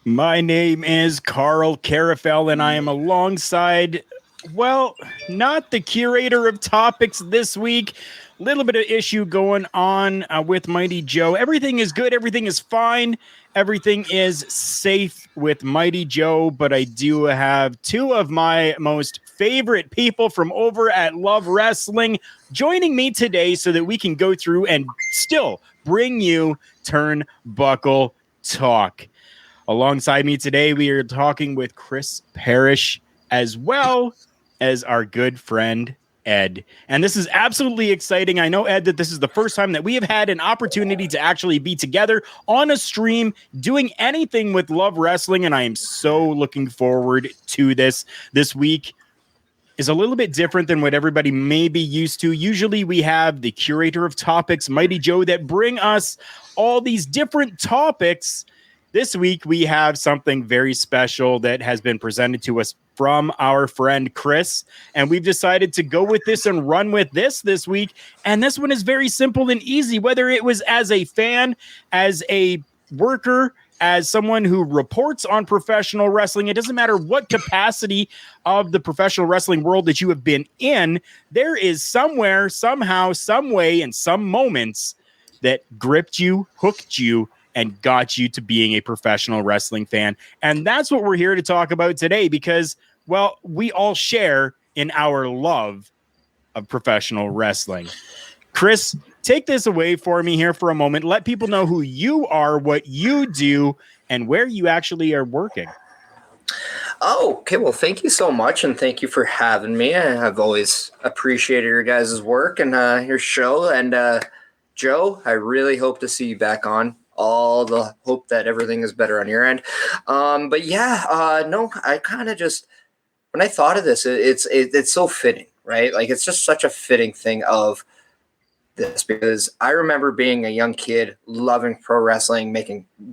My name is Karl Karufel, and I am alongside, well, not the curator of topics this week. Little bit of issue going on with Mighty Joe. Everything is good. Everything is fine. Everything is safe with Mighty Joe, but I do have two of my most favorite people from over at Love Wrestling joining me today so that we can go through and still bring you Turnbuckle Talk. Alongside me today, we are talking with Chris Parrish as well as our good friend, Ed. And this is absolutely exciting. I know, Ed, that this is the first time that we have had an opportunity to actually be together on a stream doing anything with Love Wrestling, and I am so looking forward to this. This week is a little bit different than what everybody may be used to. Usually we have the curator of topics, Mighty Joe, that bring us all these different topics. This week, we have something very special that has been presented to us from our friend Chris, and we've decided to go with this and run with this week. And this one is very simple and easy, whether it was as a fan, as a worker, as someone who reports on professional wrestling. It doesn't matter what capacity of the professional wrestling world that you have been in. There is somewhere, somehow, some way, in some moments that gripped you, hooked you, and got you to being a professional wrestling fan. And that's what we're here to talk about today because, well, we all share in our love of professional wrestling. Chris, take this away for me here for a moment. Let people know who you are, what you do, and where you actually are working. Oh, okay. Well, thank you so much, and thank you for having me. I've always appreciated your guys' work and your show. And Joe, I really hope to see you back on. All the hope that everything is better on your end. But yeah, no, I kind of just, when I thought of this, it's so fitting, right? Like, it's just such a fitting thing of this, because I remember being a young kid, loving pro wrestling,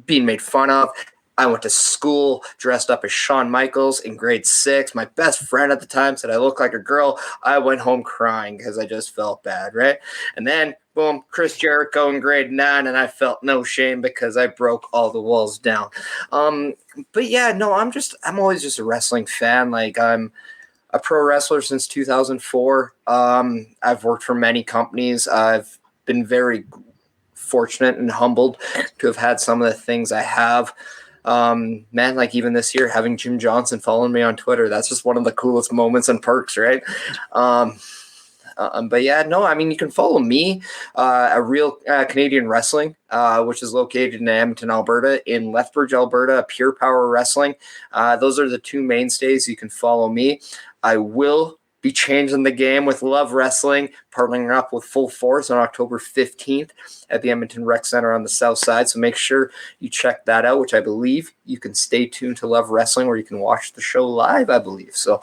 being made fun of. I went to school dressed up as Shawn Michaels in grade 6. My best friend at the time said I looked like a girl. I went home crying because I just felt bad, right? And then, boom, Chris Jericho in grade 9, and I felt no shame because I broke all the walls down. But yeah, no, I'm always just a wrestling fan. Like, I'm a pro wrestler since 2004. I've worked for many companies. I've been very fortunate and humbled to have had some of the things I have. Man, like even this year, having Jim Johnson following me on Twitter, that's just one of the coolest moments and perks, right? But yeah, no, I mean, you can follow me, a Real Canadian Wrestling, which is located in Edmonton, Alberta, in Lethbridge, Alberta, Pure Power Wrestling. Those are the two mainstays. You can follow me. I will be changing the game with Love Wrestling, partnering up with Full Force on October 15th at the Edmonton Rec Center on the south side. So make sure you check that out, which I believe you can stay tuned to Love Wrestling, where you can watch the show live, I believe. So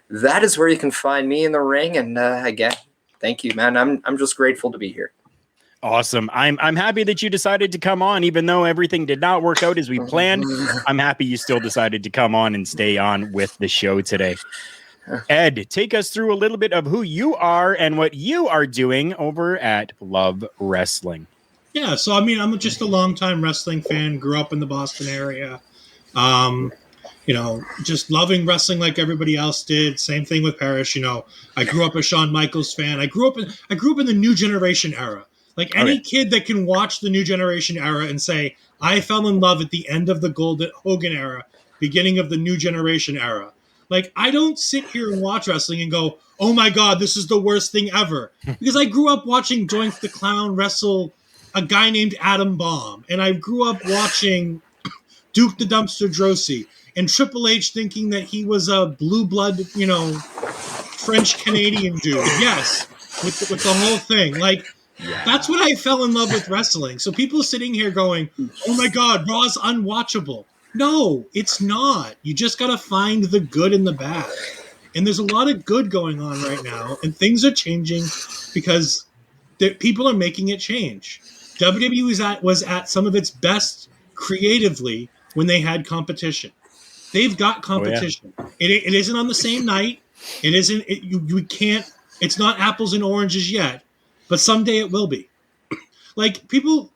that is where you can find me in the ring. And again, thank you, man. I'm just grateful to be here. Awesome. I'm happy that you decided to come on, even though everything did not work out as we planned. I'm happy you still decided to come on and stay on with the show today. Ed, take us through a little bit of who you are and what you are doing over at Love Wrestling. Yeah, so I mean, I'm just a longtime wrestling fan. Grew up in the Boston area. Just loving wrestling like everybody else did. Same thing with Parrish. I grew up a Shawn Michaels fan. I grew up in the New Generation era. Like any kid that can watch the New Generation era and say, I fell in love at the end of the Golden Hogan era, beginning of the New Generation era. Like, I don't sit here and watch wrestling and go, oh my God, this is the worst thing ever. Because I grew up watching Doink the Clown wrestle a guy named Adam Bomb. And I grew up watching Duke the Dumpster Drosy and Triple H thinking that he was a blue blood, French Canadian dude. Yes, with the whole thing. Like, that's when I fell in love with wrestling. So people sitting here going, oh my God, Raw's unwatchable. No, it's not. You just got to find the good in the bad. And there's a lot of good going on right now. And things are changing because people are making it change. WWE was at some of its best creatively when they had competition. They've got competition. It isn't on the same night. It isn't. You can't. It's not apples and oranges yet, but someday it will be. Like people,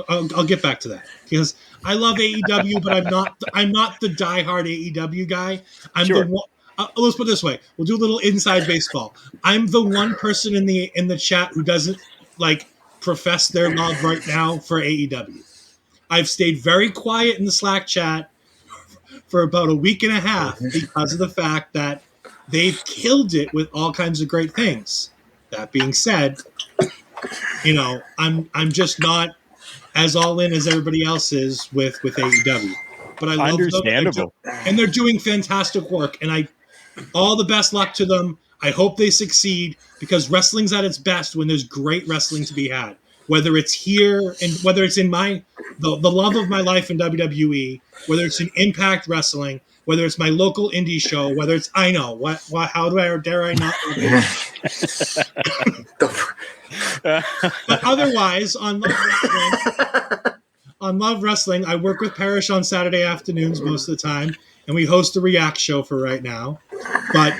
I'll get back to that because I love AEW, but I'm not the diehard AEW guy. I'm the one. Let's put it this way: we'll do a little inside baseball. I'm the one person in the chat who doesn't profess their love right now for AEW. I've stayed very quiet in the Slack chat for about a week and a half because of the fact that they've killed it with all kinds of great things. That being said, I'm just not as all in as everybody else is with AEW. But I love them, and they're doing fantastic work, and all the best luck to them. I hope they succeed because wrestling's at its best when there's great wrestling to be had. Whether it's here and whether it's in the love of my life in WWE, whether it's in Impact Wrestling, whether it's my local indie show, whether it's how dare I not? But otherwise, on Love Wrestling, I work with Parrish on Saturday afternoons most of the time, and we host a React show for right now. But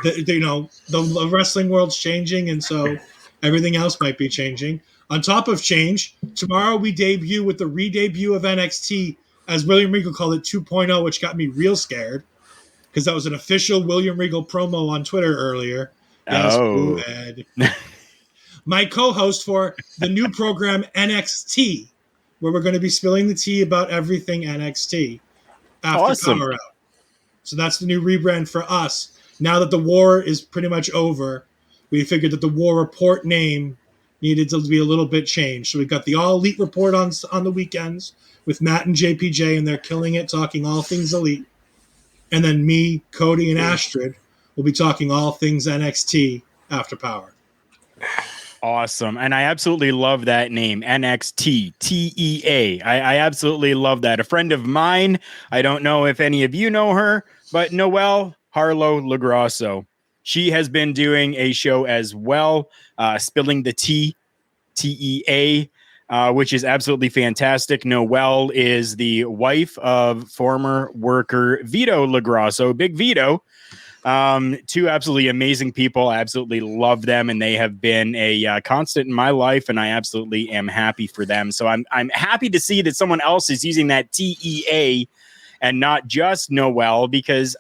the wrestling world's changing, and so everything else might be changing. On top of change, tomorrow we debut with the re-debut of NXT, as William Regal called it, 2.0, which got me real scared because that was an official William Regal promo on Twitter earlier. Oh. My co-host for the new program NXT, where we're going to be spilling the tea about everything NXT after Power Out. So that's the new rebrand for us. Now that the war is pretty much over, we figured that the War Report name needed to be a little bit changed. So we've got the All Elite Report on the weekends with Matt and JPJ, and they're killing it, talking all things Elite. And then me, Cody, and Astrid will be talking all things NXT after Power. Awesome. And I absolutely love that name, NXT, TEA. I absolutely love that. A friend of mine, I don't know if any of you know her, but Noelle Harlow Lagrasso. She has been doing a show as well, Spilling the Tea, TEA, which is absolutely fantastic. Noelle is the wife of former worker Vito Lagrasso, Big Vito. Two absolutely amazing people. I absolutely love them, and they have been a constant in my life, and I absolutely am happy for them. So I'm happy to see that someone else is using that TEA and not just Noelle, because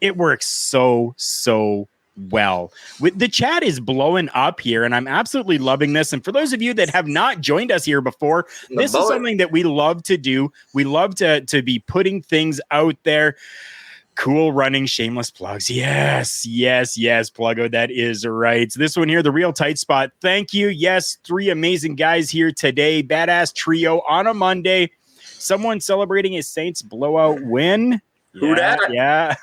it works so well. The chat is blowing up here, and I'm absolutely loving this. And for those of you that have not joined us here before, this is something that we love to do. We love to be putting things out there. Cool running, shameless plugs. Yes, Pluggo, that is right. So this one here, the Real Tight Spot. Thank you. Yes, 3 amazing guys here today. Badass trio on a Monday. Someone celebrating a Saints blowout win. Yeah.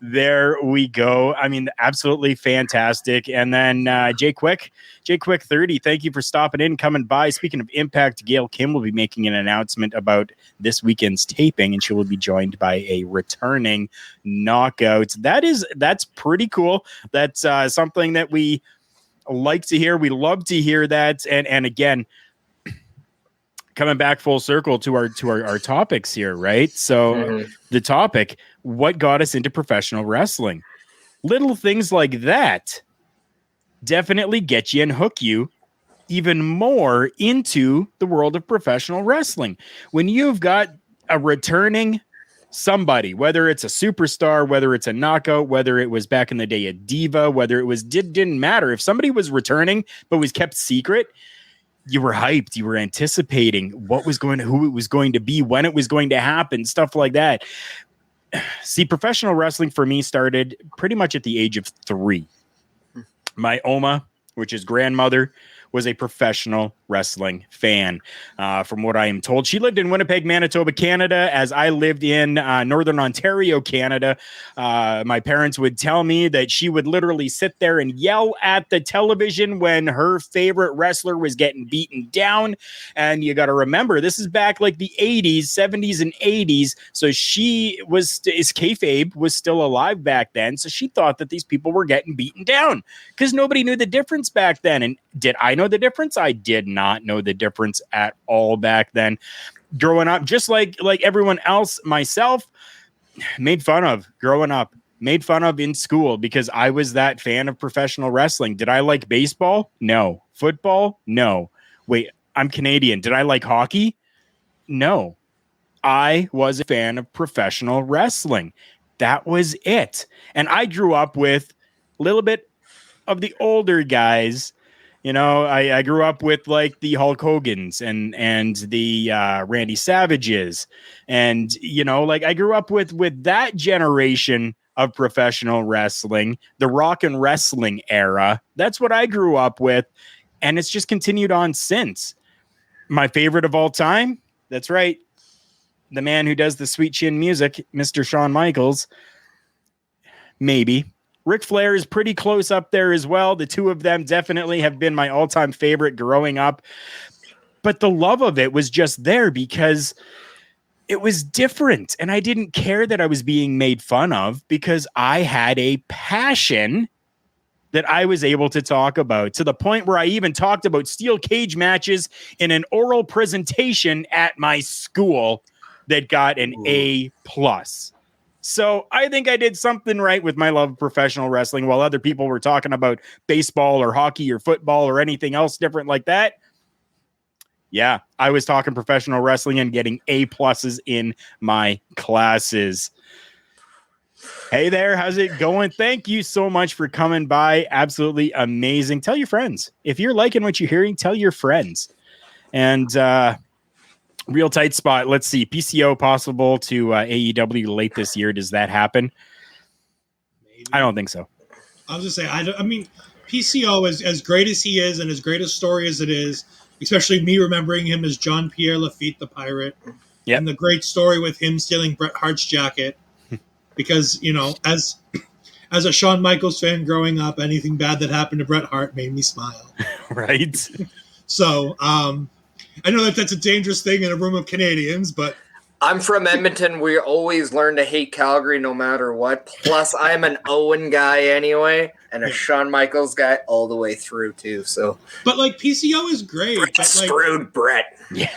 There we go. I mean, absolutely fantastic. And then Jay Quick 30, thank you for stopping in, coming by. Speaking of Impact, Gail Kim will be making an announcement about this weekend's taping, and she will be joined by a returning Knockout. That's pretty cool. That's something that we like to hear. We love to hear that. And again, coming back full circle to our topics here, right? So the topic, what got us into professional wrestling. Little things like that definitely get you and hook you even more into the world of professional wrestling. When you've got a returning somebody, whether it's a superstar, whether it's a knockout, whether it was back in the day a diva, whether it was didn't matter. If somebody was returning but was kept secret, you were hyped, you were anticipating who it was going to be, when it was going to happen, stuff like that. See, professional wrestling for me started pretty much at the age of 3. My Oma, which is grandmother, was a professional wrestling fan. From what I am told, she lived in Winnipeg, Manitoba, Canada, as I lived in Northern Ontario, Canada. My parents would tell me that she would literally sit there and yell at the television when her favorite wrestler was getting beaten down. And you got to remember, this is back like the 80s, 70s, and 80s. So kayfabe was still alive back then. So she thought that these people were getting beaten down because nobody knew the difference back then. And did I know the difference? I did not know the difference at all back then. Growing up, just like everyone else, myself, made fun of growing up, made fun of in school because I was that fan of professional wrestling. Did I like baseball? No. Football? No. Wait, I'm Canadian. Did I like hockey? No. I was a fan of professional wrestling. That was it. And I grew up with a little bit of the older guys. You know, I grew up with like the Hulk Hogans and the Randy Savages. And, you know, like I grew up with that generation of professional wrestling, the rock and wrestling era. That's what I grew up with. And it's just continued on since. My favorite of all time, that's right, the man who does the sweet chin music, Mr. Shawn Michaels. Maybe. Ric Flair is pretty close up there as well. The two of them definitely have been my all-time favorite growing up. But the love of it was just there because it was different. And I didn't care that I was being made fun of because I had a passion that I was able to talk about, to the point where I even talked about steel cage matches in an oral presentation at my school that got an A+. So I think I did something right with my love of professional wrestling while other people were talking about baseball or hockey or football or anything else different like that. Yeah, I was talking professional wrestling and getting A+ in my classes. Hey there, how's it going? Thank you so much for coming by. Absolutely amazing. Tell your friends. If you're liking what you're hearing, tell your friends. And real tight spot. Let's see. PCO possible to AEW late this year. Does that happen? Maybe. I don't think so. I was just saying. I mean, PCO is as great as he is, and as great a story as it is. Especially me remembering him as John Pierre Lafitte, the Pirate, and the great story with him stealing Bret Hart's jacket. Because you know, as a Shawn Michaels fan growing up, anything bad that happened to Bret Hart made me smile. Right. So, I know that that's a dangerous thing in a room of Canadians, but I'm from Edmonton. We always learn to hate Calgary no matter what. Plus, I'm an Owen guy anyway, and a Shawn Michaels guy all the way through too. So, but like PCO is great. Brett but, screwed Brett. Yeah,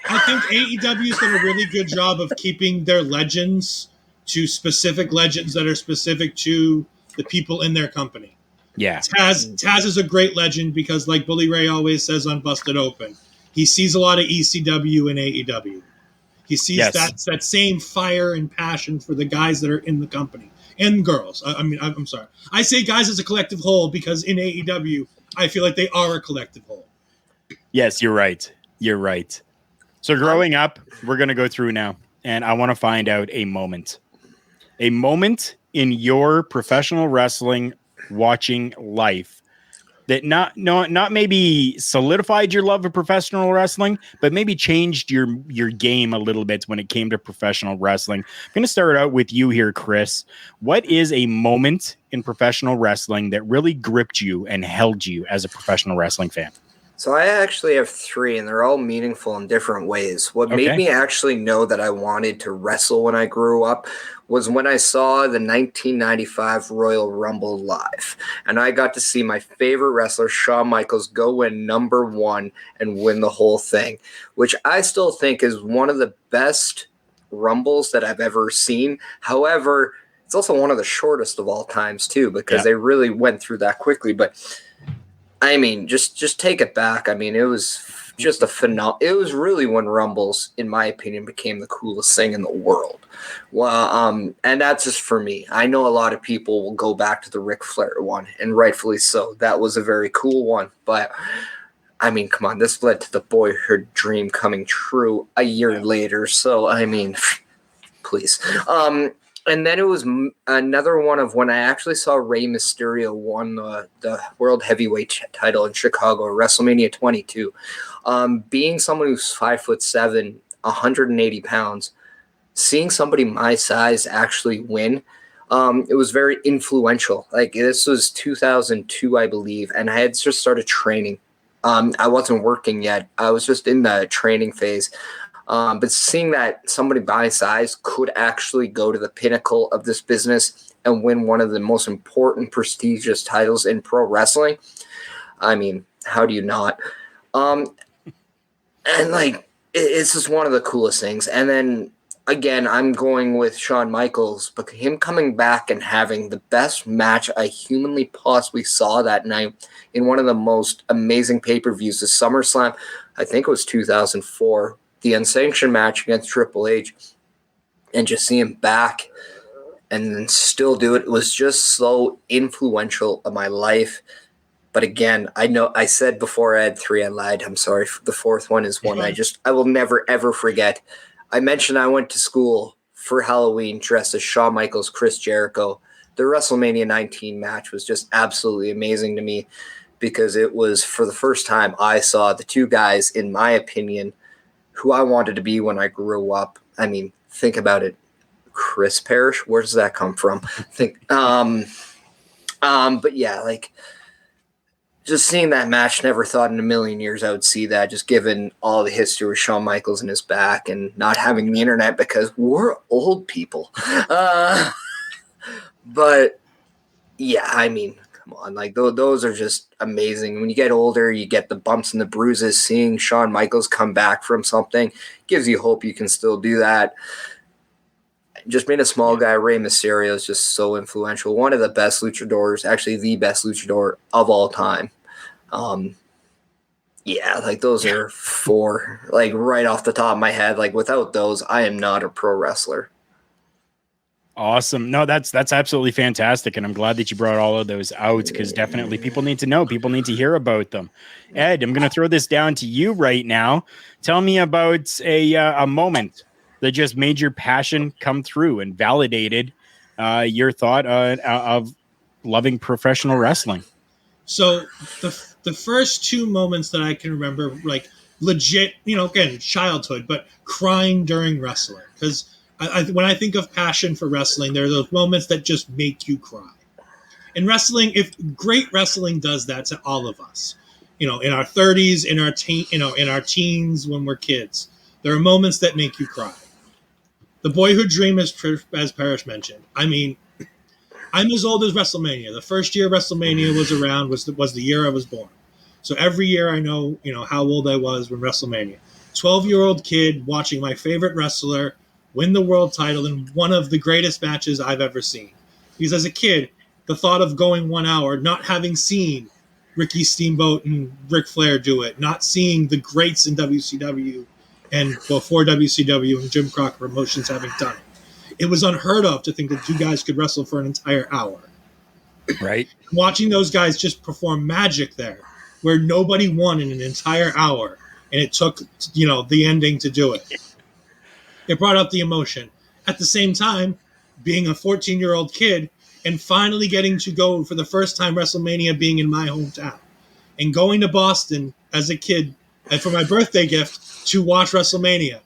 I think AEW's done a really good job of keeping their legends to specific legends that are specific to the people in their company. Yeah, Taz is a great legend because, like Bully Ray always says on Busted Open, he sees a lot of ECW and AEW. He sees that same fire and passion for the guys that are in the company and girls. I'm sorry. I say guys as a collective whole because in AEW, I feel like they are a collective whole. Yes, you're right. You're right. So growing up, we're going to go through now, and I want to find out a moment in your professional wrestling watching life that not maybe solidified your love of professional wrestling, but maybe changed your game a little bit when it came to professional wrestling. I'm going to start out with you here, Chris. What is a moment in professional wrestling that really gripped you and held you as a professional wrestling fan? So I actually have 3, and they're all meaningful in different ways. What made me actually know that I wanted to wrestle when I grew up was when I saw the 1995 Royal Rumble live. And I got to see my favorite wrestler, Shawn Michaels, go in number 1 and win the whole thing, which I still think is one of the best Rumbles that I've ever seen. However, it's also one of the shortest of all times too, because they really went through that quickly. But I mean, just take it back. I mean, it was just it was really when Rumbles, in my opinion, became the coolest thing in the world. Well, and that's just for me. I know a lot of people will go back to the Ric Flair one, and rightfully so. That was a very cool one. But I mean, come on, this led to the boyhood dream coming true a year later. So I mean, please. And then it was another one of when I actually saw Rey Mysterio won the World Heavyweight title in Chicago, WrestleMania 22. Being someone who's 5'7", 180 pounds, seeing somebody my size actually win, it was very influential. Like, this was 2002, I believe, and I had just started training. I wasn't working yet. I was just in the training phase. But seeing that somebody my size could actually go to the pinnacle of this business and win one of the most important, prestigious titles in pro wrestling, I mean, how do you not? And like, it's just one of the coolest things. And then again, I'm going with Shawn Michaels, but him coming back and having the best match I humanly possibly saw that night in one of the most amazing pay-per-views, the SummerSlam, I think it was 2004. The unsanctioned match against Triple H, and just see him back and then still do it was just so influential of my life. But again, I know I said before I had 3, I lied. I'm sorry. The 4th one is one I will never, ever forget. I mentioned I went to school for Halloween dressed as Shawn Michaels, Chris Jericho. The WrestleMania 19 match was just absolutely amazing to me because it was for the first time I saw the two guys, in my opinion, who I wanted to be when I grew up. I mean, think about it. Chris Parrish, where does that come from? But yeah, like, just seeing that match, never thought in a million years I would see that, just given all the history with Shawn Michaels and his back and not having the internet because we're old people. But yeah, I mean, come on, like those are just amazing. When you get older, you get the bumps and the bruises. Seeing Shawn Michaels come back from something gives you hope you can still do that. Just being a small guy, Rey Mysterio is just so influential. One of the best luchadors, actually the best luchador of all time. Yeah, like those are 4, like right off the top of my head. Like without those, I am not a pro wrestler. Awesome. No, that's absolutely fantastic. And I'm glad that you brought all of those out because definitely people need to know. People need to hear about them. Ed, I'm going to throw this down to you right now. Tell me about a moment that just made your passion come through and validated your thought of loving professional wrestling. So the first 2 moments that I can remember, like legit, again, childhood, but crying during wrestling. Because when I think of passion for wrestling, there are those moments that just make you cry. In wrestling, if great wrestling does that to all of us, in our 30s, in our teens, when we're kids, there are moments that make you cry. The boyhood dream, as Parrish mentioned. I mean, I'm as old as WrestleMania. The first year WrestleMania was around was the year I was born. So every year I know, how old I was when WrestleMania. 12-year-old kid watching my favorite wrestler win the world title in one of the greatest matches I've ever seen. Because as a kid, the thought of going 1 hour, not having seen Ricky Steamboat and Ric Flair do it, not seeing the greats in WCW and before WCW and Jim Crockett Promotions having done it. It was unheard of to think that 2 guys could wrestle for an entire hour. Right. Watching those guys just perform magic there, where nobody won in an entire hour, and it took, the ending to do it. It brought up the emotion. At the same time, being a 14-year-old kid and finally getting to go for the first time WrestleMania being in my hometown and going to Boston as a kid and for my birthday gift to watch WrestleMania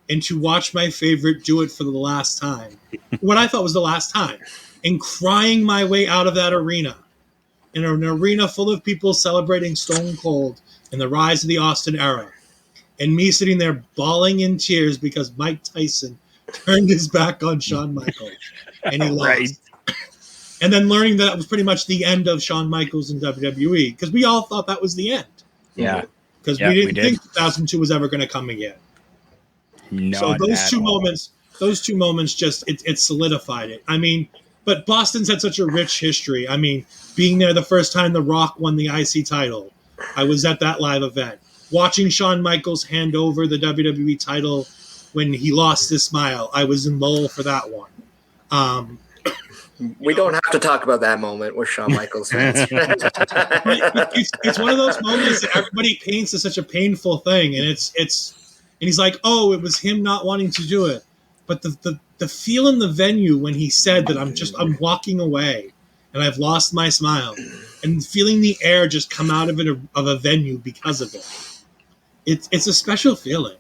and to watch my favorite do it for the last time, what I thought was the last time, and crying my way out of that arena in an arena full of people celebrating Stone Cold and the rise of the Austin era. And me sitting there bawling in tears because Mike Tyson turned his back on Shawn Michaels and he lost. Right. And then learning that was pretty much the end of Shawn Michaels in WWE because we all thought that was the end. Yeah. Because we didn't think 2002 was ever going to come again. So those 2 moments, those two moments just it solidified it. I mean, but Boston's had such a rich history. I mean, being there the first time The Rock won the IC title, I was at that live event. Watching Shawn Michaels hand over the WWE title when he lost his smile, I was in Lowell for that one. We don't have to talk about that moment with Shawn Michaels fans. It's one of those moments that everybody paints as such a painful thing, and and he's like, oh, it was him not wanting to do it. But the feel in the venue when he said that I'm walking away and I've lost my smile, and feeling the air just come out of a venue because of it. It's a special feeling.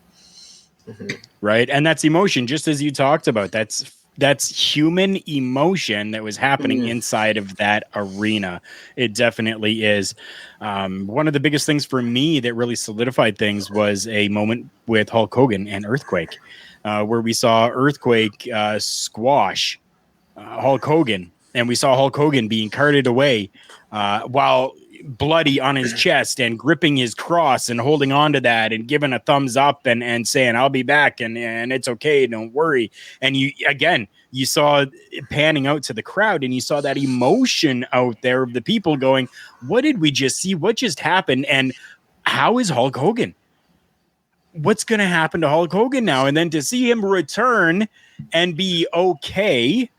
Right. And that's emotion, just as you talked about. That's human emotion that was happening inside of that arena. It definitely is. One of the biggest things for me that really solidified things was a moment with Hulk Hogan and Earthquake, where we saw Earthquake squash Hulk Hogan, and we saw Hulk Hogan being carted away while bloody on his chest and gripping his cross and holding on to that and giving a thumbs up and saying, I'll be back and it's okay, don't worry. And you saw it panning out to the crowd, and you saw that emotion out there of the people going, what did we just see? What just happened? And how is Hulk Hogan? What's going to happen to Hulk Hogan now? And then to see him return and be okay,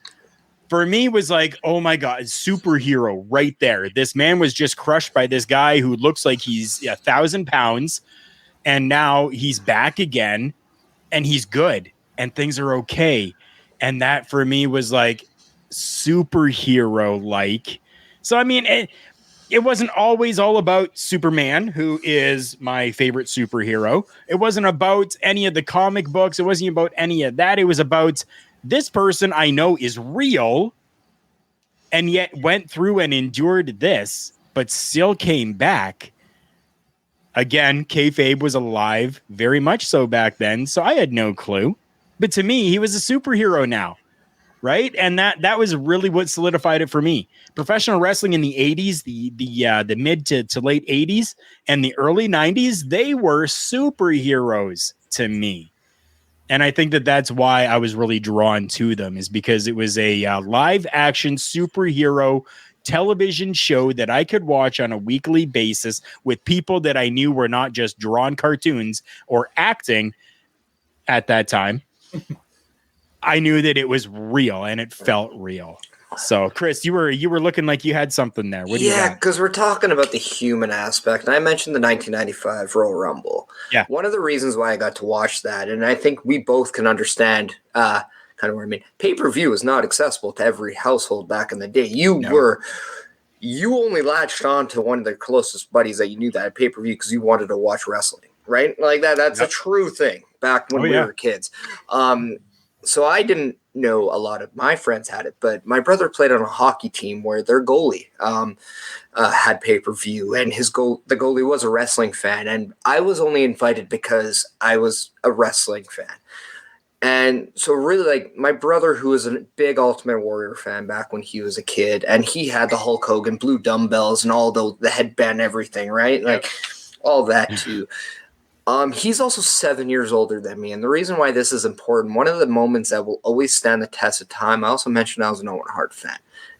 for me was like, oh my God, superhero right there. This man was just crushed by this guy who looks like he's 1,000 pounds, and now he's back again, and he's good, and things are okay. And that for me was like superhero-like. So, I mean, it wasn't always all about Superman, who is my favorite superhero. It wasn't about any of the comic books. It wasn't about any of that. It was about this person I know is real and yet went through and endured this, but still came back. Again, kayfabe was alive, very much so back then, so I had no clue. But to me, he was a superhero now, right? And that was really what solidified it for me. Professional wrestling in the 80s, the mid to late 80s, and the early 90s, they were superheroes to me. And I think that's why I was really drawn to them, is because it was a live action superhero television show that I could watch on a weekly basis with people that I knew were not just drawn cartoons or acting at that time. I knew that it was real and it felt real. So, Chris, you were looking like you had something there. What do you got? Yeah, because we're talking about the human aspect. And I mentioned the 1995 Royal Rumble. Yeah. One of the reasons why I got to watch that, and I think we both can understand kind of what I mean. Pay-per-view was not accessible to every household back in the day. You only latched on to one of the closest buddies that you knew that had pay-per-view because you wanted to watch wrestling, right? Like that's a true thing back when we were kids. So I didn't know a lot of my friends had it, but my brother played on a hockey team where their goalie had pay-per-view, and the goalie was a wrestling fan, and I was only invited because I was a wrestling fan. And so really, like, my brother, who was a big Ultimate Warrior fan back when he was a kid, and he had the Hulk Hogan blue dumbbells and all the headband, everything, right? Like all that too. He's also 7 years older than me. And the reason why this is important, one of the moments that will always stand the test of time, I also mentioned I was an Owen Hart fan.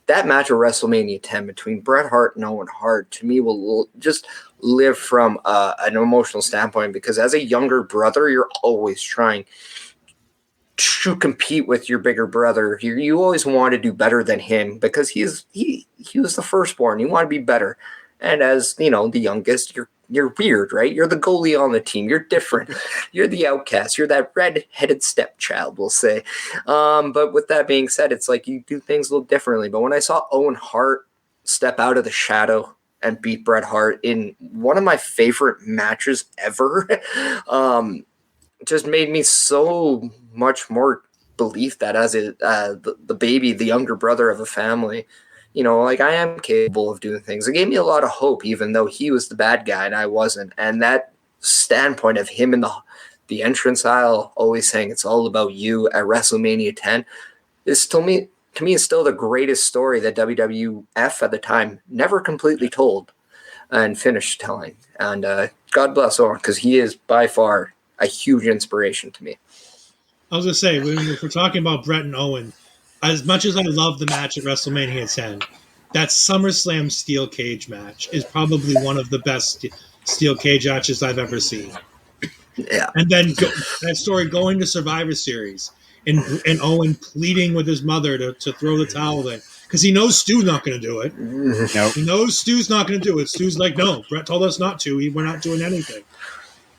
That match of WrestleMania 10 between Bret Hart and Owen Hart, to me, will just live from an emotional standpoint, because as a younger brother, you're always trying to compete with your bigger brother. You always want to do better than him because he was the firstborn. You want to be better. And as, the youngest, you're weird, right? You're the goalie on the team. You're different. You're the outcast. You're that red-headed stepchild, we'll say. But with that being said, it's like you do things a little differently. But when I saw Owen Hart step out of the shadow and beat Bret Hart in one of my favorite matches ever, just made me so much more belief that as the baby, the younger brother of a family, like, I am capable of doing things. It gave me a lot of hope, even though he was the bad guy and I wasn't. And that standpoint of him in the entrance aisle always saying it's all about you at WrestleMania 10 is to me is still the greatest story that WWF at the time never completely told and finished telling. And God bless Owen, because he is by far a huge inspiration to me. I was gonna say, if we're talking about Brett and Owen, as much as I love the match at WrestleMania 10, that SummerSlam steel cage match is probably one of the best steel cage matches I've ever seen. Yeah. And then that story going to Survivor Series and Owen pleading with his mother to throw the towel in because he knows Stu's not going to do it. Nope. He knows Stu's not going to do it. Stu's like, no, Brett told us not to. We're not doing anything.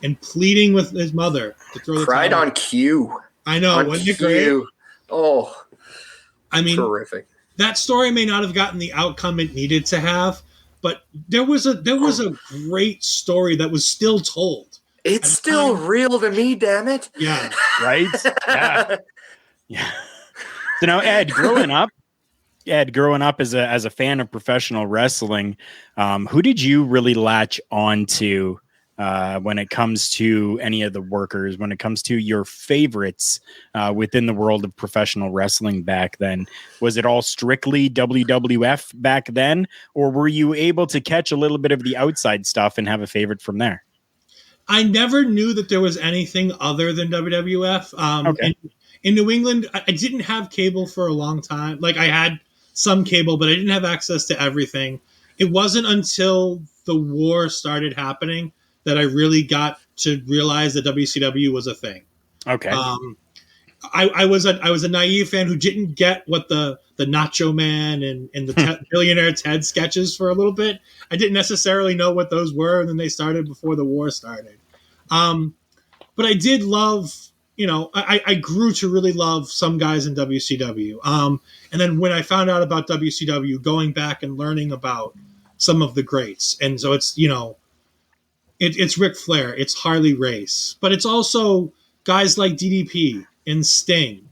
And pleading with his mother to throw the Cried towel on cue. I know. On Wasn't it great? cue. Oh, I mean, terrific. That story may not have gotten the outcome it needed to have, but there was a great story that was still told. It's still real to me, damn it. Yeah. Right? Yeah. Yeah. So now, Ed, growing up as a fan of professional wrestling, who did you really latch on to when it comes to any of the workers, when it comes to your favorites within the world of professional wrestling back then? Was it all strictly WWF back then, or were you able to catch a little bit of the outside stuff and have a favorite from there? I never knew that there was anything other than WWF. Okay. In New England, I didn't have cable for a long time. Like, I had some cable, but I didn't have access to everything. It wasn't until the war started happening that I really got to realize that WCW was a thing. Okay. I was a naive fan who didn't get what the Nacho Man and the Billionaire Ted sketches for a little bit. I didn't necessarily know what those were, and then they started before the war started. But I did love, I grew to really love some guys in WCW. And then when I found out about WCW, going back and learning about some of the greats, and so it's it's Ric Flair, it's Harley Race, but it's also guys like DDP and Sting,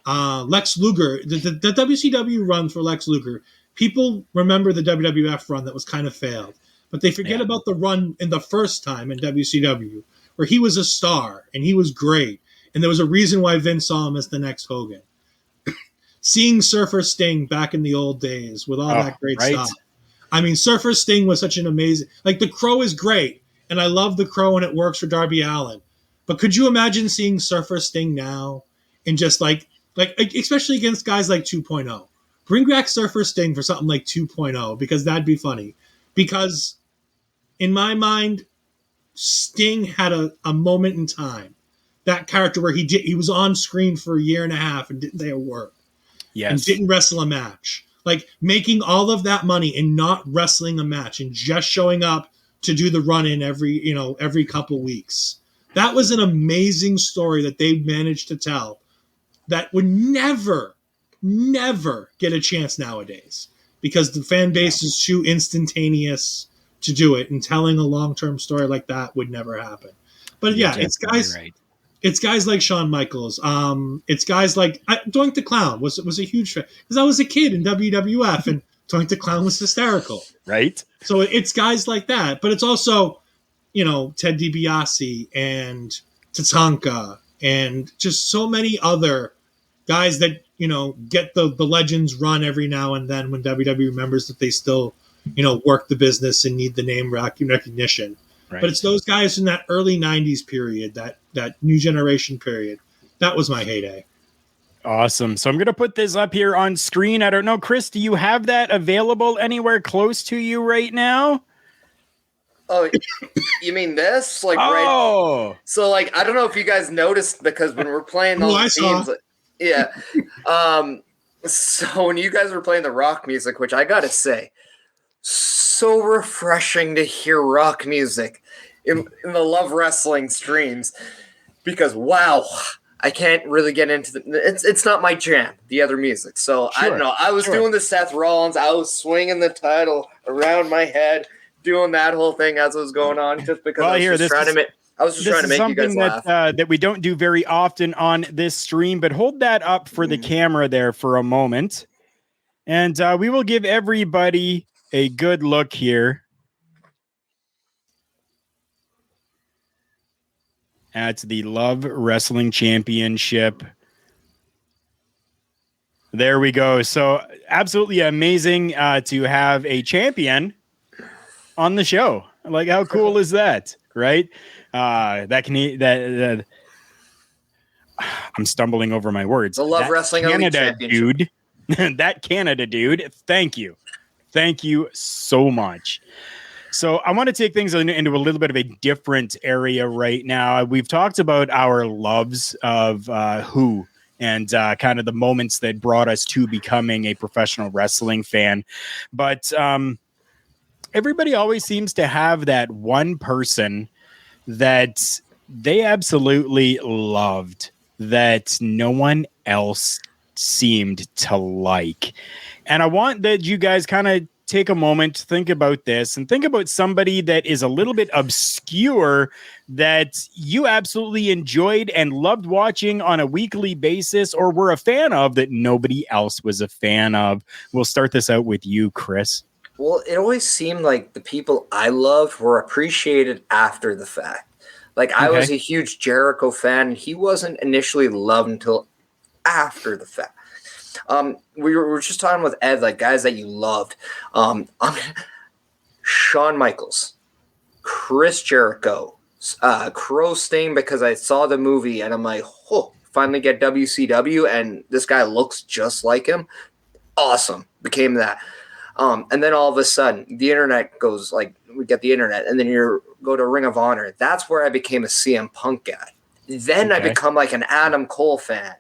Lex Luger. The WCW run for Lex Luger, people remember the WWF run that was kind of failed, but they forget about the run in the first time in WCW where he was a star and he was great, and there was a reason why Vince saw him as the next Hogan. Seeing Surfer Sting back in the old days with all that great stuff. I mean, Surfer Sting was such an amazing... Like, the Crow is great, and I love the Crow, and it works for Darby Allin. But could you imagine seeing Surfer Sting now and just, like especially against guys like 2.0? Bring back Surfer Sting for something like 2.0, because that'd be funny. Because, in my mind, Sting had a moment in time. That character where he was on screen for a year and a half and didn't say a word. Yes. And didn't wrestle a match. Like, making all of that money and not wrestling a match and just showing up to do the run-in every couple weeks. That was an amazing story that they managed to tell that would never get a chance nowadays because the fan base is too instantaneous to do it, and telling a long-term story like that would never happen. But yeah, it's guys... Right. It's guys like Shawn Michaels. It's guys like Doink the Clown was a huge fan because I was a kid in WWF and Doink the Clown was hysterical. Right. So it's guys like that, but it's also, Ted DiBiase and Tatanka and just so many other guys that, get the Legends run every now and then when WWE remembers that they still, work the business and need the name recognition. Right. But it's those guys in that early 90s period, that new generation period. That was my heyday. Awesome. So I'm going to put this up here on screen. I don't know, Chris, do you have that available anywhere close to you right now? Oh, you mean this? Like, right? So, I don't know if you guys noticed, because when we're playing all the themes, yeah. So when you guys were playing the rock music, which I got to say, so refreshing to hear rock music in the Love Wrestling streams, because wow, I can't really get into it's not my jam, the other music. So sure, I don't know. I was doing the Seth Rollins, I was swinging the title around my head, doing that whole thing as it was going on, just because I was just trying to make you guys laugh. That we don't do very often on this stream, but hold that up for the camera there for a moment, and we will give everybody a good look here at the Love Wrestling Championship. There we go. So absolutely amazing to have a champion on the show. Like, how cool is that? Right? I'm stumbling over my words. The Love Wrestling Elite Championship. Dude, that Canada dude. Thank you so much. So I want to take things into a little bit of a different area right now. We've talked about our loves of who and kind of the moments that brought us to becoming a professional wrestling fan. But everybody always seems to have that one person that they absolutely loved that no one else seemed to like. And I want that you guys kind of take a moment to think about this and think about somebody that is a little bit obscure that you absolutely enjoyed and loved watching on a weekly basis or were a fan of that nobody else was a fan of. We'll start this out with you, Chris. Well, it always seemed like the people I loved were appreciated after the fact. Like, I was a huge Jericho fan, and he wasn't initially loved until after the fact. We were just talking with Ed, like guys that you loved. Shawn Michaels, Chris Jericho, Crow Sting, because I saw the movie and I'm like, oh, finally get WCW, and this guy looks just like him. Awesome. Became that. And then all of a sudden, the internet goes, like, we get the internet, and then you go to Ring of Honor. That's where I became a CM Punk guy. Then I become like an Adam Cole fan.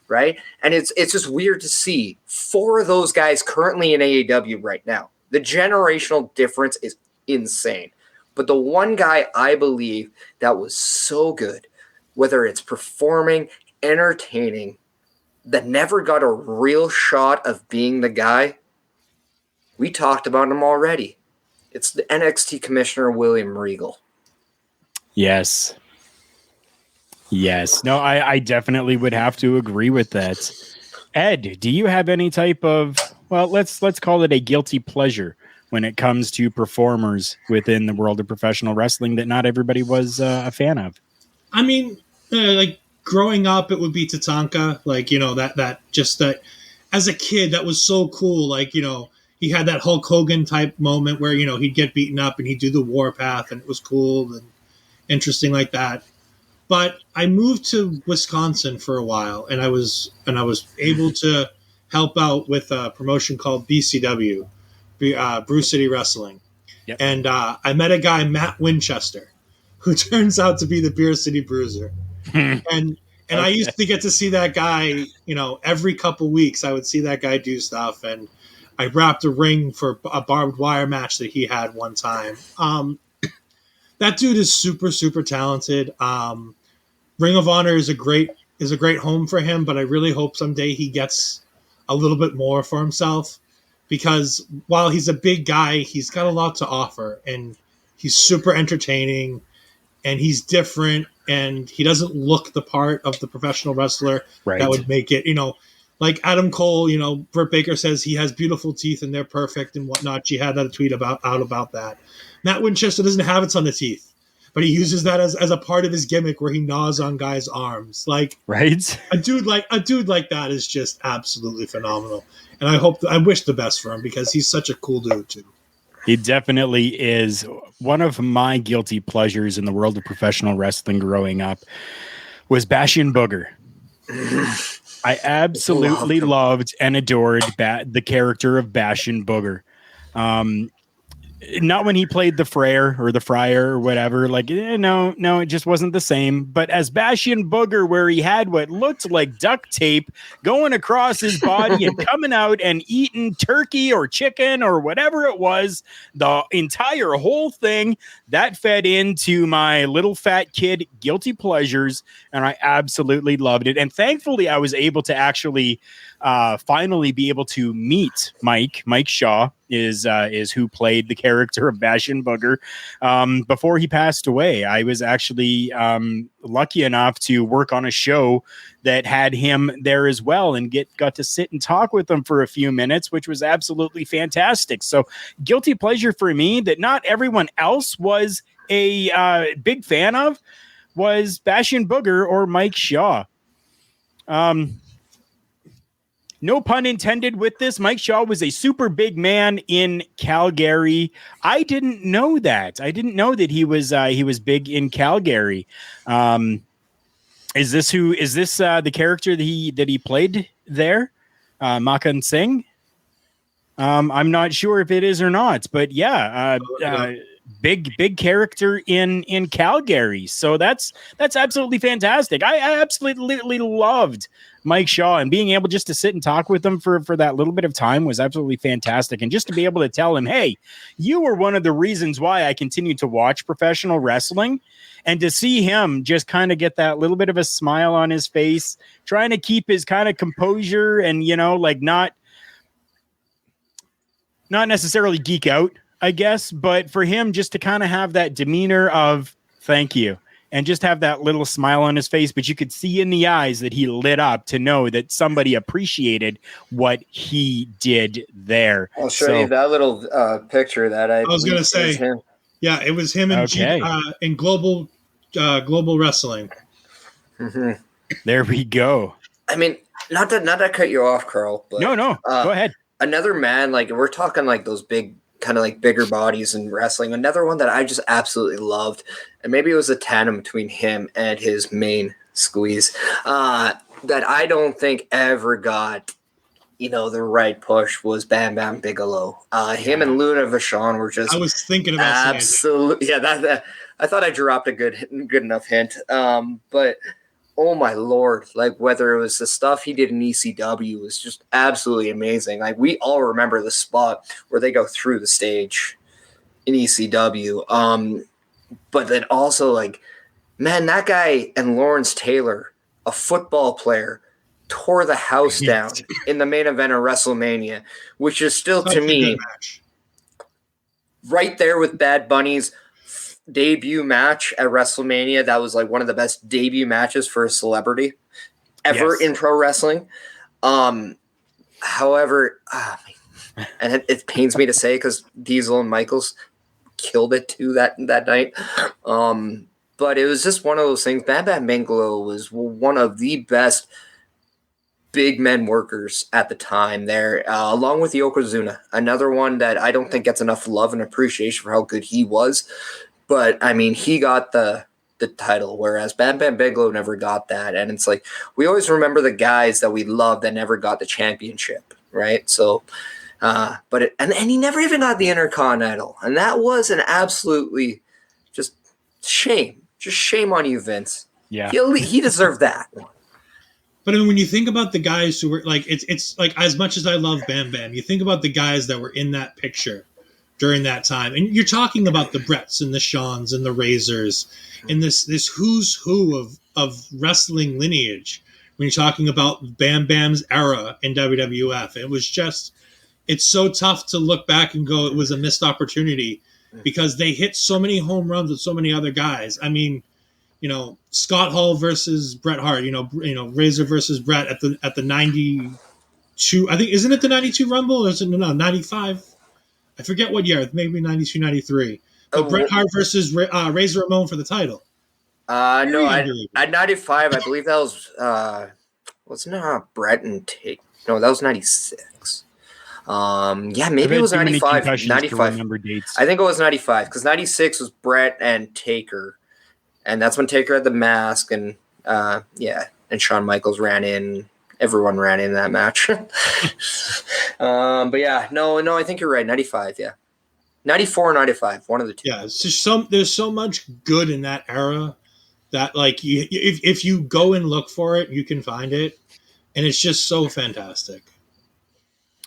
Right. And it's just weird to see 4 of those guys currently in AEW right now. The generational difference is insane. But the one guy I believe that was so good, whether it's performing, entertaining, that never got a real shot of being the guy, we talked about him already. It's the NXT commissioner, William Regal. Yes. Yes. No, I definitely would have to agree with that. Ed, do you have any type of, well, let's call it a guilty pleasure when it comes to performers within the world of professional wrestling that not everybody was a fan of? I mean, like growing up, it would be Tatanka. Like, that as a kid, that was so cool. Like, he had that Hulk Hogan type moment where, he'd get beaten up and he'd do the warpath, and it was cool and interesting like that. But I moved to Wisconsin for a while, and I was able to help out with a promotion called BCW, Brew City Wrestling. Yep. And I met a guy, Matt Winchester, who turns out to be the Beer City Bruiser. and I used to get to see that guy, every couple weeks. I would see that guy do stuff, and I wrapped a ring for a barbed wire match that he had one time. That dude is super, super talented. Ring of Honor is a great home for him, but I really hope someday he gets a little bit more for himself, because while he's a big guy, he's got a lot to offer, and he's super entertaining, and he's different, and he doesn't look the part of the professional wrestler that would make it, like Adam Cole, Britt Baker says he has beautiful teeth and they're perfect and whatnot. She had a tweet out about that. Matt Winchester doesn't have a ton of teeth, but he uses that as a part of his gimmick where he gnaws on guys' arms. Like, a dude like that is just absolutely phenomenal. And I wish the best for him, because he's such a cool dude too. He definitely is. One of my guilty pleasures in the world of professional wrestling growing up was Bastion Booger. I absolutely loved and adored the character of Bastion Booger. Not when he played the Friar or whatever. Like, no, it just wasn't the same. But as Bastion Booger, where he had what looked like duct tape going across his body and coming out and eating turkey or chicken or whatever it was, the entire whole thing, that fed into my little fat kid guilty pleasures, and I absolutely loved it. And thankfully, I was able to actually finally be able to meet Mike Shaw, is who played the character of Bastion Booger before he passed away. I was actually lucky enough to work on a show that had him there as well, and got to sit and talk with him for a few minutes, which was absolutely fantastic. So guilty pleasure for me that not everyone else was a big fan of was Bastion Booger or Mike Shaw. No pun intended with this. Mike Shaw was a super big man in Calgary. I didn't know that. I didn't know that he was big in Calgary. Is this the character that he played there? Makan Singh? I'm not sure if it is or not, but yeah, big character in Calgary. So that's absolutely fantastic. I absolutely loved Mike Shaw, and being able just to sit and talk with him for that little bit of time was absolutely fantastic. And just to be able to tell him, hey, you were one of the reasons why I continued to watch professional wrestling, and to see him just kind of get that little bit of a smile on his face, trying to keep his kind of composure and, like not necessarily geek out, I guess, but for him just to kind of have that demeanor of thank you and just have that little smile on his face, but you could see in the eyes that he lit up to know that somebody appreciated what he did there. I'll show you that little picture that I was going to say. Him. Yeah, it was him in, in global wrestling. Mm-hmm. There we go. I mean, not to cut you off, Karl, but no, go ahead. Another man, like we're talking like those big, kind of like bigger bodies in wrestling. Another one that I just absolutely loved, and maybe it was a tandem between him and his main squeeze, that I don't think ever got, the right push was Bam Bam Bigelow. Him and Luna Vachon were just. I was thinking about absolutely, yeah. That I thought I dropped a good enough hint, but. Oh my Lord, like whether it was the stuff he did in ECW was just absolutely amazing. Like we all remember the spot where they go through the stage in ECW. But then also like, man, that guy and Lawrence Taylor, a football player, tore the house down in the main event of WrestleMania, which is still to me right there with Bad Bunny's debut match at WrestleMania. That was like one of the best debut matches for a celebrity ever in pro wrestling. However, and it pains me to say because Diesel and Michaels killed it too that night. But it was just one of those things. Bam Bam Bigelow was one of the best big men workers at the time there, along with Yokozuna, another one that I don't think gets enough love and appreciation for how good he was. But, I mean, he got the title, whereas Bam Bam Bigelow never got that. And it's like, we always remember the guys that we loved that never got the championship, right? So, and he never even got the Intercontinental. And that was an absolutely just shame. Just shame on you, Vince. Yeah. He deserved that one. But I mean, when you think about the guys who were, like, it's like, as much as I love Bam Bam, you think about the guys that were in that picture during that time. And you're talking about the Bretts and the Shawns and the Razors and this who's who of wrestling lineage. When you're talking about Bam Bam's era in WWF, it's so tough to look back and go, it was a missed opportunity because they hit so many home runs with so many other guys. I mean, Scott Hall versus Bret Hart, Razor versus Bret at the 92, I think, isn't it the 92 Rumble or is it, no, 95? I forget what year, maybe 92, 93. But Bret Hart versus Razor Ramon for the title. No, at 95, I believe that was, wasn't it Bret and Tate? No, that was 96. Yeah, maybe it was 95. 95. I think it was 95 because 96 was Bret and Taker. And that's when Taker had the mask and, and Shawn Michaels ran in. Everyone ran in that match. But yeah, no, I think you're right. 95, yeah. 94 or 95, one of the two. Yeah, it's just there's so much good in that era that, like, if you go and look for it, you can find it. And it's just so fantastic.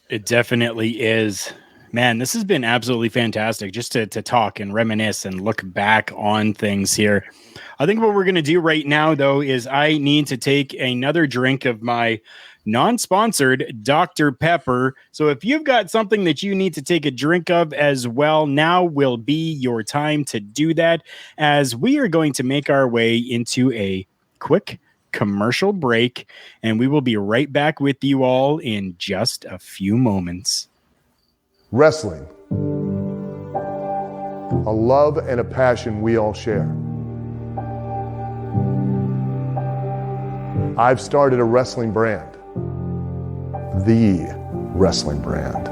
It definitely is. Man, this has been absolutely fantastic just to talk and reminisce and look back on things here. I think what we're going to do right now, though, is I need to take another drink of my non-sponsored Dr. Pepper. So if you've got something that you need to take a drink of as well, now will be your time to do that, as we are going to make our way into a quick commercial break, and we will be right back with you all in just a few moments. Wrestling, a love and a passion we all share. I've started a wrestling brand, the wrestling brand.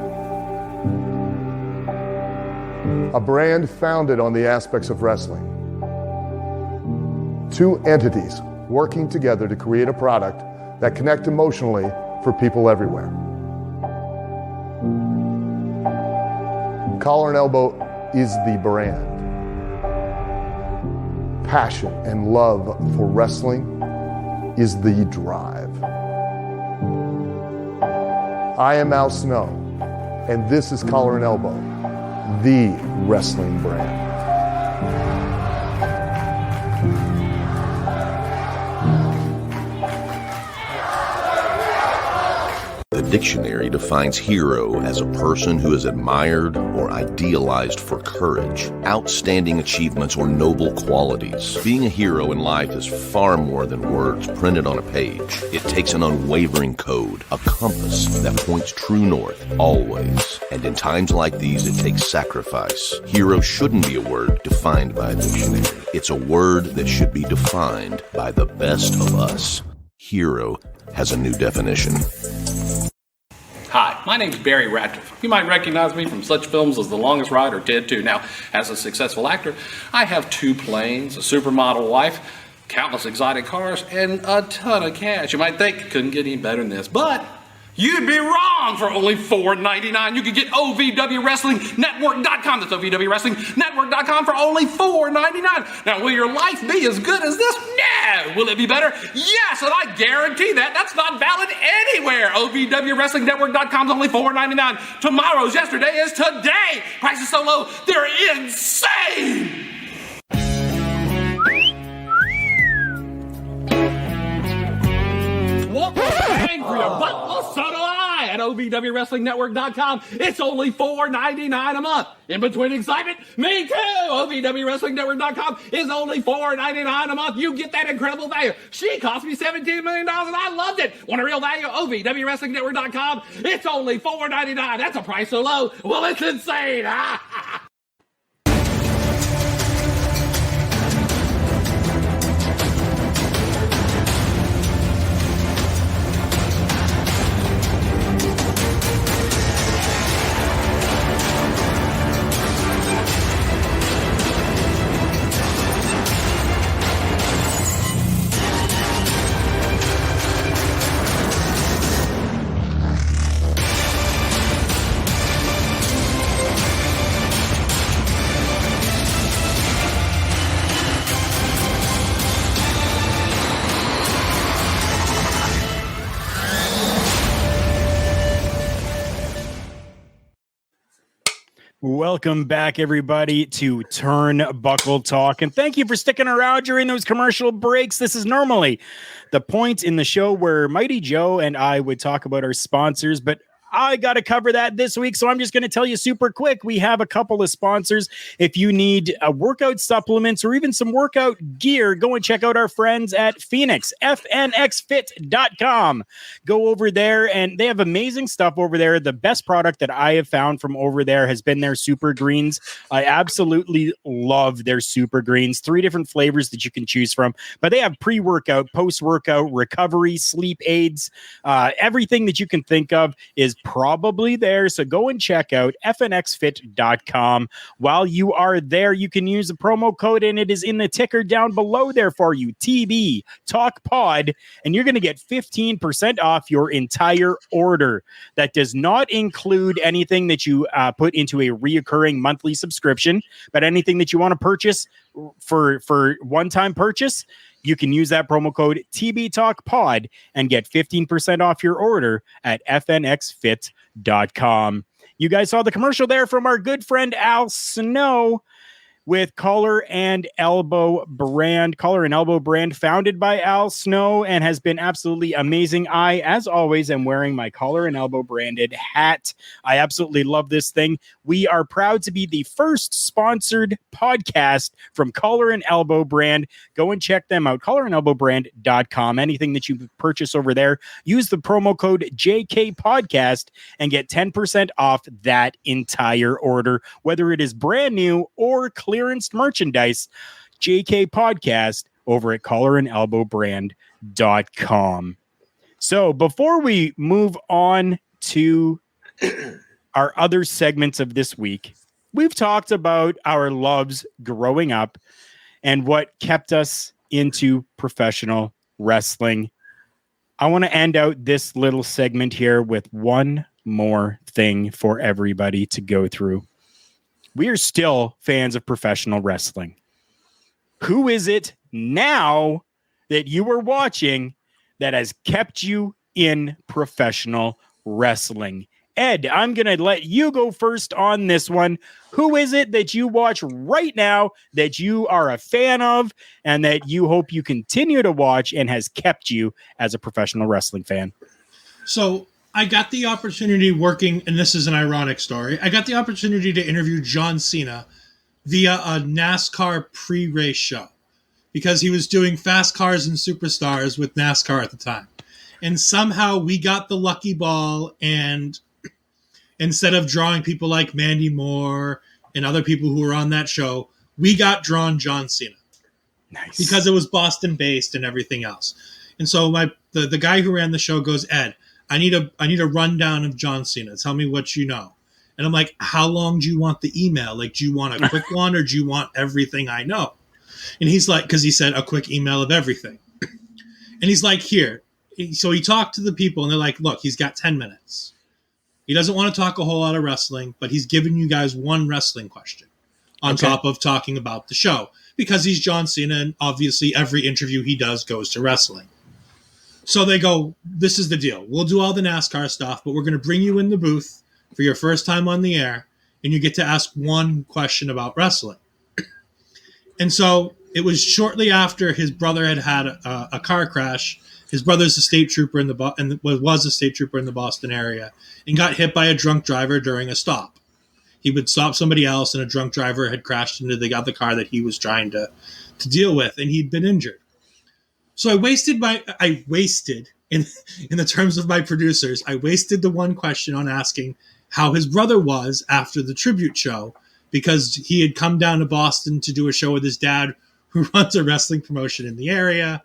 A brand founded on the aspects of wrestling. Two entities working together to create a product that connects emotionally for people everywhere. Collar and Elbow is the brand. Passion and love for wrestling is the drive. I am Al Snow, and this is Collar and Elbow, the wrestling brand. The dictionary defines hero as a person who is admired or idealized for courage, outstanding achievements, or noble qualities. Being a hero in life is far more than words printed on a page. It takes an unwavering code, a compass that points true north, always. And in times like these, it takes sacrifice. Hero shouldn't be a word defined by a dictionary. It's a word that should be defined by the best of us. Hero has a new definition. Hi, my name's Barry Radcliffe. You might recognize me from such films as The Longest Ride or Ted 2. Now, as a successful actor, I have 2 planes, a supermodel wife, countless exotic cars, and a ton of cash. You might think it couldn't get any better than this, but you'd be wrong. For only $4.99, you could get OVWWrestlingNetwork.com. That's OVWWrestlingNetwork.com for only $4.99. Now, will your life be as good as this? No. Will it be better? Yes, and I guarantee that. That's not valid anywhere. OVWWrestlingNetwork.com is only $4.99. Tomorrow's yesterday is today. Prices so low, they're insane. What? Angry, but well, so do I. At OVWWrestlingNetwork.com, it's only $4.99 a month. In between excitement, me too. OVWWrestlingNetwork.com is only $4.99 a month. You get that incredible value. She cost me $17 million, and I loved it. Want a real value? OVWWrestlingNetwork.com. It's only $4.99. That's a price so low. Well, it's insane. Welcome back, everybody, to Turnbuckle Talk. And thank you for sticking around during those commercial breaks. This is normally the point in the show where Mighty Joe and I would talk about our sponsors, but I got to cover that this week, so I'm just going to tell you super quick. We have a couple of sponsors. If you need workout supplements or even some workout gear, go and check out our friends at Phoenix, FNXFit.com. Go over there, and they have amazing stuff over there. The best product that I have found from over there has been their Super Greens. I absolutely love their Super Greens. 3 different flavors that you can choose from, but they have pre-workout, post-workout, recovery, sleep aids. Everything that you can think of is probably there. So go and check out fnxfit.com. While you are there, you can use the promo code, and it is in the ticker down below there for you, TB Talk Pod, and you're going to get 15% off your entire order. That does not include anything that you put into a reoccurring monthly subscription, but anything that you want to purchase for one-time purchase, you can use that promo code TBTalkPod and get 15% off your order at fnxfit.com. You guys saw the commercial there from our good friend Al Snow with Collar and Elbow brand. Collar and Elbow brand founded by Al Snow and has been absolutely amazing. I, as always, am wearing my Collar and Elbow branded hat. I absolutely love this thing. We are proud to be the first sponsored podcast from Collar and Elbow brand. Go and check them out, collarandelbowbrand.com. Anything that you purchase over there, use the promo code JKPodcast and get 10% off that entire order, whether it is brand new or clearance merchandise. JK Podcast over at collarandelbowbrand.com. So before we move on to our other segments of this week, we've talked about our loves growing up and what kept us into professional wrestling. I want to end out this little segment here with one more thing for everybody to go through. We are still fans of professional wrestling. Who is it now that you are watching that has kept you in professional wrestling? Ed, I'm going to let you go first on this one. Who is it that you watch right now that you are a fan of and that you hope you continue to watch and has kept you as a professional wrestling fan? So I got the opportunity working, and this is an ironic story. I got the opportunity to interview John Cena via a NASCAR pre-race show because he was doing fast cars and superstars with NASCAR at the time. And somehow we got the lucky ball, and instead of drawing people like Mandy Moore and other people who were on that show, we got drawn John Cena. Nice. Because it was Boston based and everything else. And so the guy who ran the show goes, Ed, I need a rundown of John Cena. Tell me what you know. And I'm like, how long do you want the email? Like, do you want a quick one or do you want everything I know? And he's like, because he said a quick email of everything. And he's like, here. So he talked to the people and they're like, look, he's got 10 minutes. He doesn't want to talk a whole lot of wrestling, but he's giving you guys one wrestling question on top of talking about the show because he's John Cena and obviously every interview he does goes to wrestling. So they go, this is the deal. We'll do all the NASCAR stuff, but we're going to bring you in the booth for your first time on the air, and you get to ask one question about wrestling. And so it was shortly after his brother had had a car crash. His brother's a state trooper was a state trooper in the Boston area and got hit by a drunk driver during a stop. He would stop somebody else, and a drunk driver had crashed into the other car that he was trying to deal with, and he'd been injured. So I wasted in the terms of my producers, I wasted the one question on asking how his brother was after the tribute show because he had come down to Boston to do a show with his dad who runs a wrestling promotion in the area.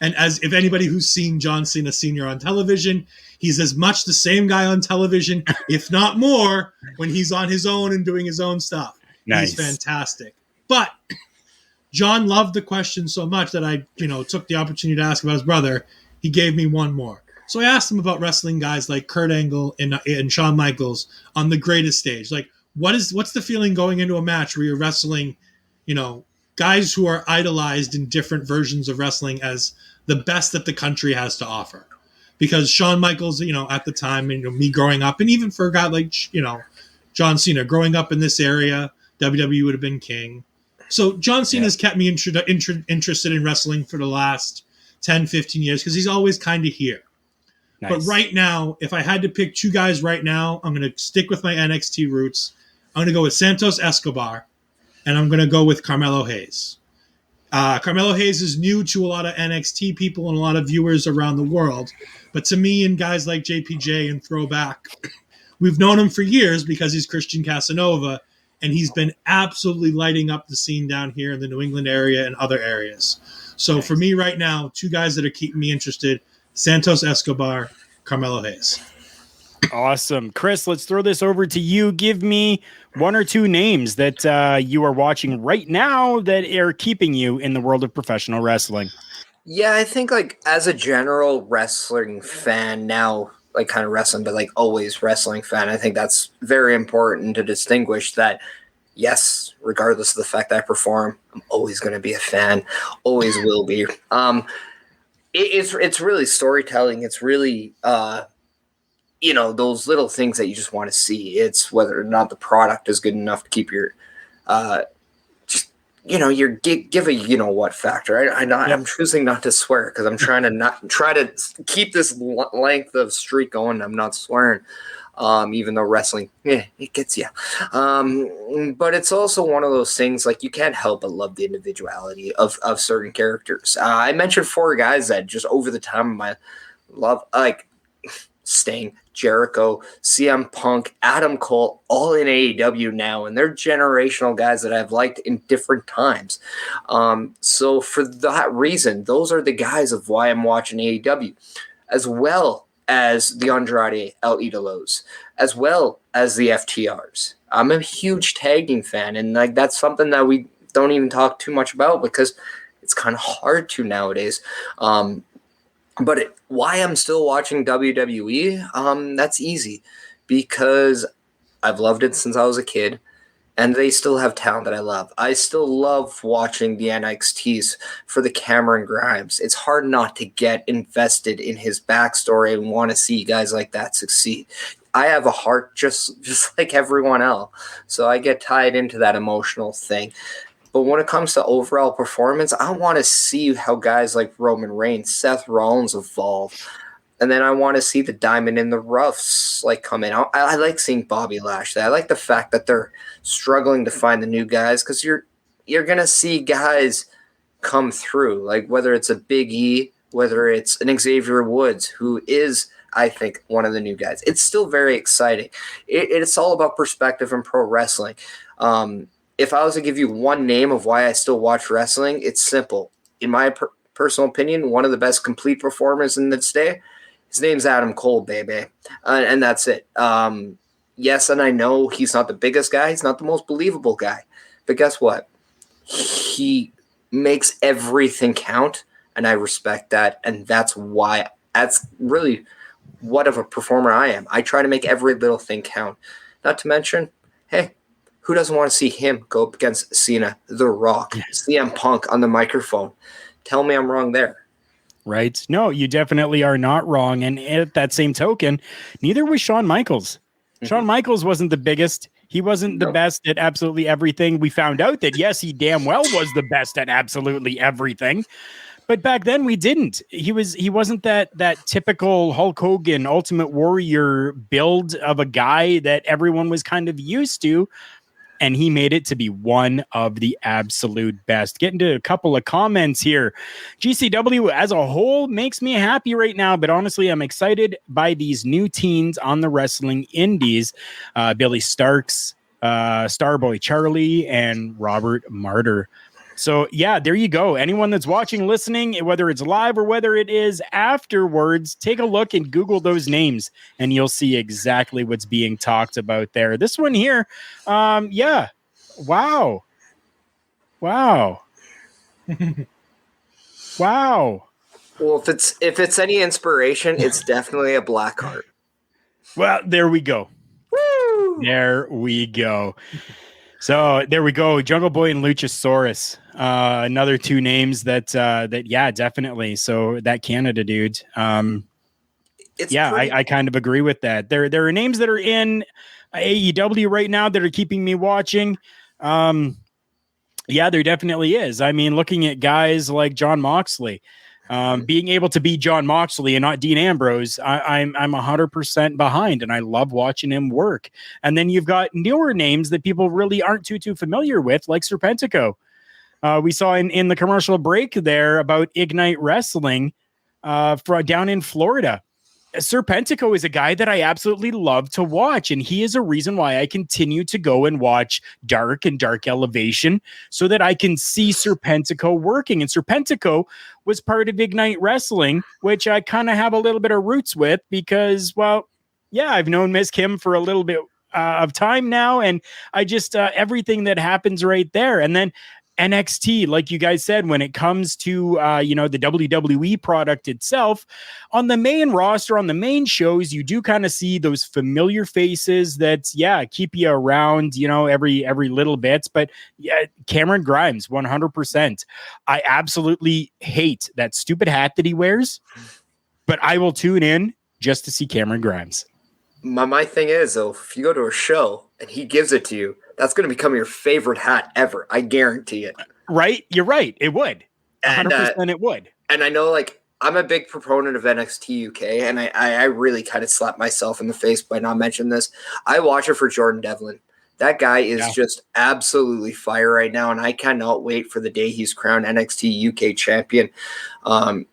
And as if anybody who's seen John Cena Sr. on television, he's as much the same guy on television, if not more, when he's on his own and doing his own stuff. Nice. He's fantastic. But John loved the question so much that I, took the opportunity to ask about his brother. He gave me one more. So I asked him about wrestling guys like Kurt Angle and Shawn Michaels on the greatest stage. Like, what's the feeling going into a match where you're wrestling, guys who are idolized in different versions of wrestling as the best that the country has to offer? Because Shawn Michaels, at the time, me growing up, and even for a guy like, John Cena, growing up in this area, WWE would have been king. So John Cena's kept me interested in wrestling for the last 10, 15 years because he's always kind of here. Nice. But right now, if I had to pick two guys right now, I'm going to stick with my NXT roots. I'm going to go with Santos Escobar, and I'm going to go with Carmelo Hayes. Carmelo Hayes is new to a lot of NXT people and a lot of viewers around the world. But to me and guys like JPJ and Throwback, we've known him for years because he's Christian Casanova, and he's been absolutely lighting up the scene down here in the New England area and other areas. So nice. For me right now, two guys that are keeping me interested, Santos Escobar, Carmelo Hayes. Awesome. Chris, let's throw this over to you. Give me one or two names that you are watching right now that are keeping you in the world of professional wrestling. Yeah, I think as a general wrestling fan now, kind of wrestling, but always wrestling fan, I think that's very important to distinguish that, yes, regardless of the fact that I perform, I'm always going to be a fan, always will be. It's really storytelling. It's really, those little things that you just want to see. It's whether or not the product is good enough to keep your, your give a what factor. I'm choosing not to swear because I'm trying to keep this length of streak going. I'm not swearing, even though wrestling, it gets you. But it's also one of those things you can't help but love the individuality of certain characters. I mentioned four guys that just over the time of my love, Sting, Jericho, CM Punk, Adam Cole, all in AEW now, and they're generational guys that I've liked in different times. So for that reason, those are the guys of why I'm watching AEW, as well as the Andrade El Idolos, as well as the FTRs. I'm a huge tag team fan, and that's something that we don't even talk too much about because it's kind of hard to nowadays. But why I'm still watching WWE, that's easy, because I've loved it since I was a kid, and they still have talent that I love. I still love watching the NXTs for the Cameron Grimes. It's hard not to get invested in his backstory and want to see guys like that succeed. I have a heart just like everyone else, so I get tied into that emotional thing. But when it comes to overall performance, I want to see how guys like Roman Reigns, Seth Rollins evolve. And then I want to see the diamond in the roughs like come in. I like seeing Bobby Lashley. I like the fact that they're struggling to find the new guys, because you're gonna see guys come through, like whether it's a Big E, whether it's an Xavier Woods, who is, I think, one of the new guys. It's still very exciting. It's all about perspective in pro wrestling. If I was to give you one name of why I still watch wrestling, it's simple. In my personal opinion, one of the best complete performers in this day, his name's Adam Cole, baby. And that's it. Yes, and I know he's not the biggest guy. He's not the most believable guy. But guess what? He makes everything count, and I respect that. And that's really what of a performer I am. I try to make every little thing count. Not to mention, hey, who doesn't want to see him go up against Cena, The Rock, CM Punk on the microphone? Tell me I'm wrong there. Right? No, you definitely are not wrong. And at that same token, neither was Shawn Michaels. Shawn Michaels wasn't the biggest. He wasn't the best at absolutely everything. We found out that, yes, he damn well was the best at absolutely everything. But back then we didn't. He wasn't that typical Hulk Hogan Ultimate Warrior build of a guy that everyone was kind of used to. And he made it to be one of the absolute best. Getting to a couple of comments here. GCW as a whole makes me happy right now, but honestly, I'm excited by these new teens on the wrestling indies. Billy Starks, Starboy Charlie, and Robert Martyr. So, yeah, there you go. Anyone that's watching, listening, whether it's live or whether it is afterwards, take a look and Google those names, and you'll see exactly what's being talked about there. This one here, yeah. Wow. Wow. Wow. Well, if it's any inspiration, it's definitely a Blackheart. Well, there we go. Woo! There we go. So there we go. Jungle Boy and Luchasaurus. Another two names that yeah, definitely. So that Canada dude. I kind of agree with that. There are names that are in AEW right now that are keeping me watching. Yeah, there definitely is. I mean, looking at guys like Jon Moxley, being able to be Jon Moxley and not Dean Ambrose, I'm 100% behind, and I love watching him work. And then you've got newer names that people really aren't too familiar with, like Serpentico. We saw in the commercial break there about Ignite Wrestling down in Florida. Serpentico is a guy that I absolutely love to watch, and he is a reason why I continue to go and watch Dark and Dark Elevation so that I can see Serpentico working. And Serpentico was part of Ignite Wrestling, which I kind of have a little bit of roots with because, well, yeah, I've known Miss Kim for a little bit of time now, and I just everything that happens right there. And then NXT, like you guys said, when it comes to the WWE product itself, on the main roster, on the main shows, you do kind of see those familiar faces that keep you around, every little bit. But yeah, Cameron Grimes, 100%. I absolutely hate that stupid hat that he wears, but I will tune in just to see Cameron Grimes. My thing is, though, if you go to a show and he gives it to you, that's going to become your favorite hat ever. I guarantee it. Right? You're right. It would. 100% it would. And I know, I'm a big proponent of NXT UK, and I really kind of slapped myself in the face by not mentioning this. I watch it for Jordan Devlin. That guy is just absolutely fire right now, and I cannot wait for the day he's crowned NXT UK champion.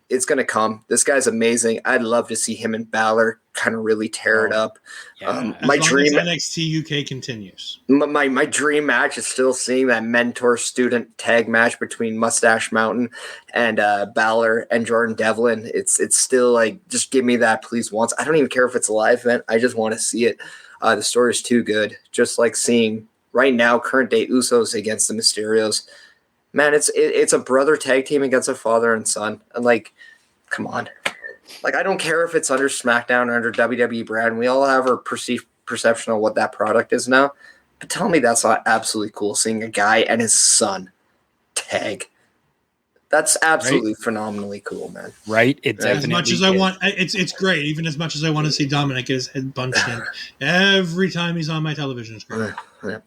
It's going to come. This guy's amazing. I'd love to see him and Balor kind of really tear it up. My dream NXT UK continues. My dream match is still seeing that mentor-student tag match between Mustache Mountain and Balor and Jordan Devlin. It's still just give me that please once. I don't even care if it's a live event. I just want to see it. The story is too good. Just like seeing right now current day Usos against the Mysterios. Man, it's a brother tag team against a father and son. And come on. Like, I don't care if it's under SmackDown or under WWE brand. We all have our perceived perception of what that product is now. But tell me that's not absolutely cool, seeing a guy and his son tag. That's absolutely phenomenally cool, man. Right? It Right. definitely As much as I want, it's great. Even as much as I want to see Dominic get his head punched in every time he's on my television screen. Yeah.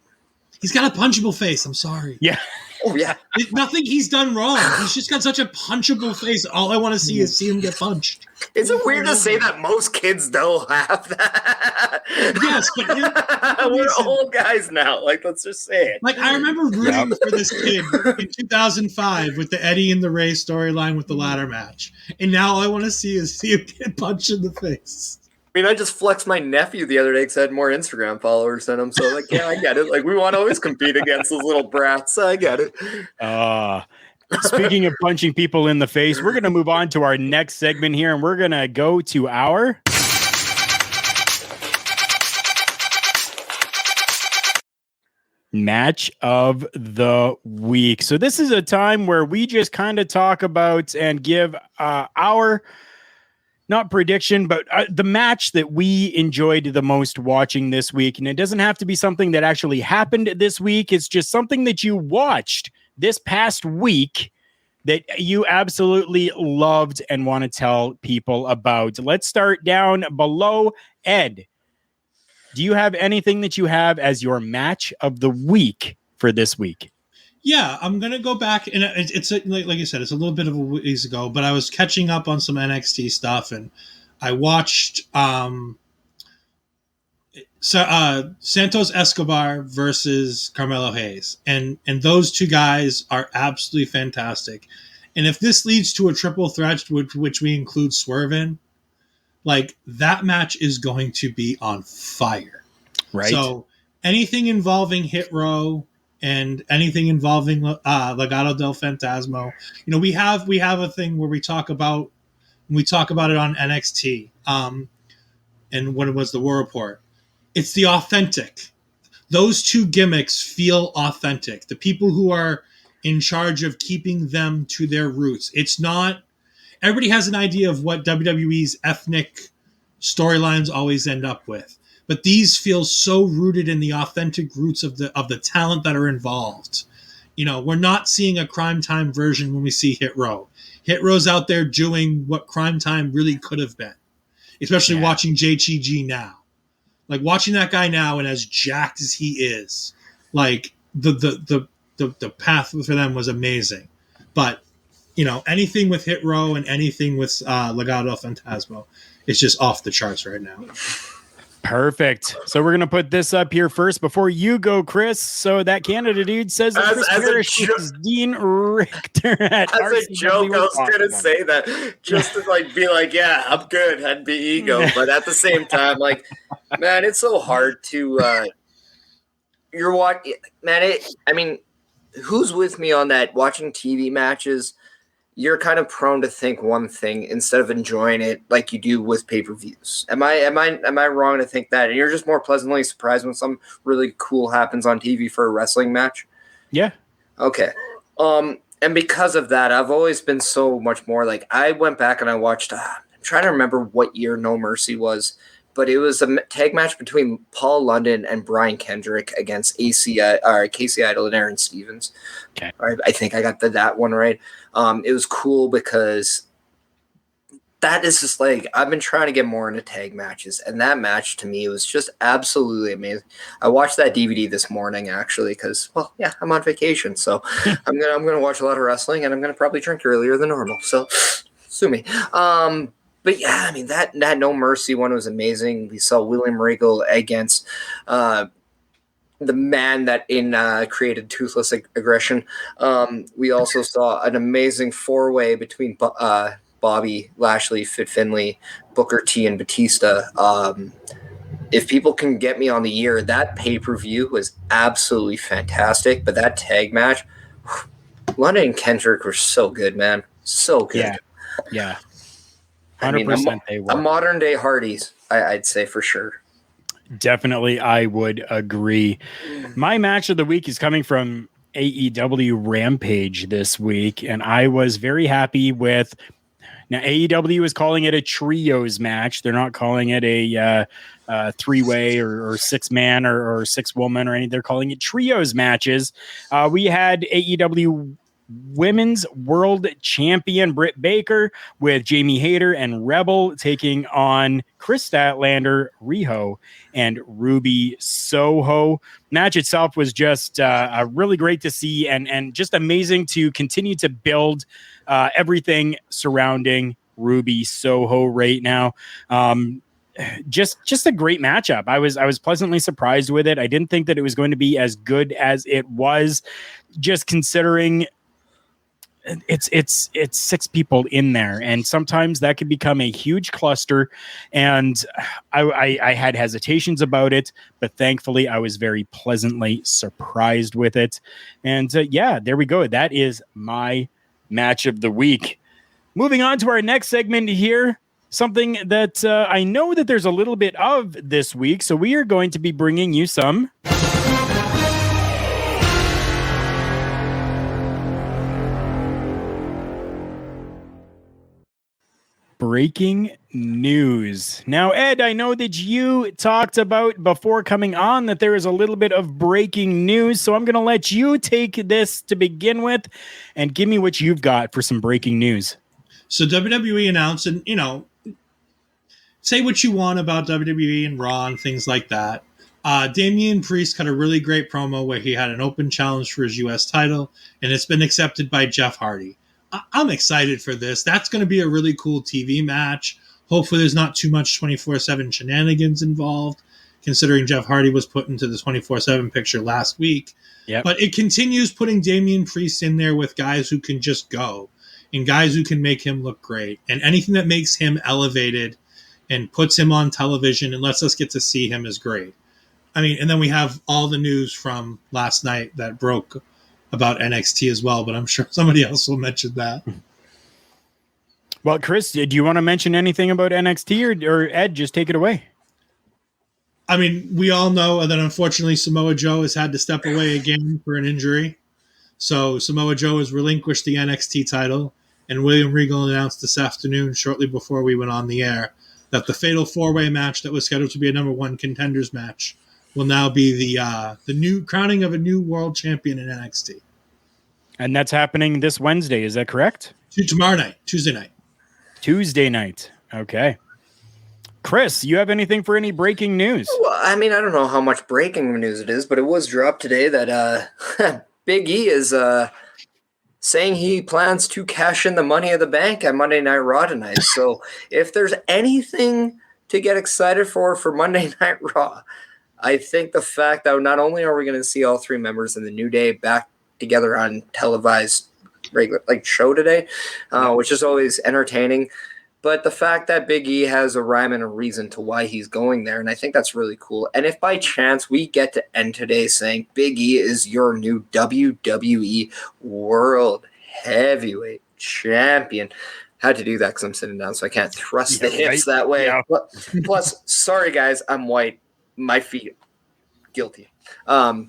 He's got a punchable face. I'm sorry. Yeah. Oh, yeah. Nothing he's done wrong. He's just got such a punchable face. All I want to see is see him get punched. Is it weird to say that most kids don't have that? Yes, but we're old guys now. Like, let's just say it. like I remember rooting for this kid in 2005 with the Eddie and the Ray storyline with the ladder match, and now all I want to see is see him get punched in the face. I mean, I just flexed my nephew the other day because I had more Instagram followers than him. So, like, yeah, I get it. Like, we want to always compete against those little brats. I get it. Speaking of punching people in the face, we're going to move on to our next segment here, and we're going to go to our match of the week. So this is a time where we just kind of talk about and give our not prediction, but the match that we enjoyed the most watching this week. And it doesn't have to be something that actually happened this week. It's just something that you watched this past week that you absolutely loved and want to tell people about. Let's start down below. Ed, do you have anything that you have as your match of the week for this week? Yeah, I'm gonna go back, and it's like I said, it's a little bit of a ways ago, but I was catching up on some NXT stuff, and I watched Santos Escobar versus Carmelo Hayes, and those two guys are absolutely fantastic. And if this leads to a triple threat, which we include Swerve in, like that match is going to be on fire. Right. So anything involving Hit Row and anything involving Legado del Fantasma, you know, we have a thing where we talk about it on NXT, and when it was the War Report. It's the authentic. Those two gimmicks feel authentic. The people who are in charge of keeping them to their roots. It's not. Everybody has an idea of what WWE's ethnic storylines always end up with. But these feel so rooted in the authentic roots of the talent that are involved. You know, we're not seeing a Crime Time version when we see Hit Row. Hit Row's out there doing what Crime Time really could have been, especially watching JTG now. Like watching that guy now, and as jacked as he is, like the path for them was amazing. But you know, anything with Hit Row and anything with Legado del Fantasma, it's just off the charts right now. Perfect. So we're going to put this up here first before you go, Chris. So that Canada dude says that Chris Parrish is Dean Richter at As a joke, I was going to say that just to like be like, yeah, I'm good. I'd be ego. But at the same time, like, man, it's so hard to you're watching, man. I mean, who's with me on that? Watching TV matches, you're kind of prone to think one thing instead of enjoying it like you do with pay-per-views. Am I wrong to think that? And you're just more pleasantly surprised when something really cool happens on TV for a wrestling match? Yeah. Okay. And because of that, I've always been so much more like, I went back and I watched, I'm trying to remember what year No Mercy was, but it was a tag match between Paul London and Brian Kendrick against Casey Idol and Aaron Stevens. Okay. I think I got that one right. It was cool because that is just like, I've been trying to get more into tag matches, and that match to me was just absolutely amazing. I watched that DVD this morning actually because, well, yeah, I'm on vacation, so I'm gonna watch a lot of wrestling, and I'm gonna probably drink earlier than normal. So sue me. But yeah, I mean that No Mercy one was amazing. We saw William Regal against the man that created Toothless Aggression. We also saw an amazing 4-way between Bobby Lashley, Fit Finlay, Booker T, and Batista. If people can get me on the year, that pay-per-view was absolutely fantastic. But that tag match, London and Kendrick were so good, man. So good. Yeah. 100% I mean, they were. A modern-day Hardys, I'd say for sure. Definitely, I would agree. My match of the week is coming from AEW Rampage this week, and I was very happy with Now, AEW is calling it a trios match. They're not calling it a three-way or six-man or six-woman or anything. They're calling it trios matches. We had AEW Women's World Champion Britt Baker with Jamie Hayter and Rebel taking on Chris Statlander, Riho, and Ruby Soho. Match itself was just really great to see and just amazing to continue to build everything surrounding Ruby Soho right now. Just a great matchup. I was pleasantly surprised with it. I didn't think that it was going to be as good as it was, just considering it's six people in there, and sometimes that can become a huge cluster. And I had hesitations about it, but thankfully I was very pleasantly surprised with it. And yeah, there we go. That is my match of the week. Moving on to our next segment here, something that I know that there's a little bit of this week. So we are going to be bringing you some breaking news. Now, Ed, I know that you talked about before coming on that there is a little bit of breaking news. So I'm going to let you take this to begin with and give me what you've got for some breaking news. So WWE announced, and say what you want about WWE and Raw and things like that. Damian Priest had a really great promo where he had an open challenge for his U.S. title, and it's been accepted by Jeff Hardy. I'm excited for this. That's going to be a really cool TV match. Hopefully there's not too much 24/7 shenanigans involved, considering Jeff Hardy was put into the 24/7 picture last week. Yep. But it continues putting Damian Priest in there with guys who can just go and guys who can make him look great. And anything that makes him elevated and puts him on television and lets us get to see him is great. I mean, and then we have all the news from last night that broke about NXT as well, but I'm sure somebody else will mention that. Well, Chris, do you want to mention anything about NXT or Ed, just take it away? I mean, we all know that unfortunately Samoa Joe has had to step away again for an injury. So Samoa Joe has relinquished the NXT title, and William Regal announced this afternoon, shortly before we went on the air, that the Fatal 4-Way match that was scheduled to be a number one contenders match will now be the new crowning of a new world champion in NXT. And that's happening this Wednesday, is that correct? Tomorrow night, Tuesday night. Tuesday night. Okay. Chris, you have anything for any breaking news? Well, I mean, I don't know how much breaking news it is, but it was dropped today that Big E is saying he plans to cash in the Money of the Bank at Monday Night Raw tonight. So if there's anything to get excited for Monday Night Raw, I think the fact that not only are we going to see all three members in the New Day back together on televised regular show today, which is always entertaining, but the fact that Big E has a rhyme and a reason to why he's going there, and I think that's really cool. And if by chance we get to end today saying Big E is your new WWE World Heavyweight Champion, had to do that because I'm sitting down, so I can't thrust the hips that way. Yeah. Plus, sorry guys, I'm white. My feet, guilty. Got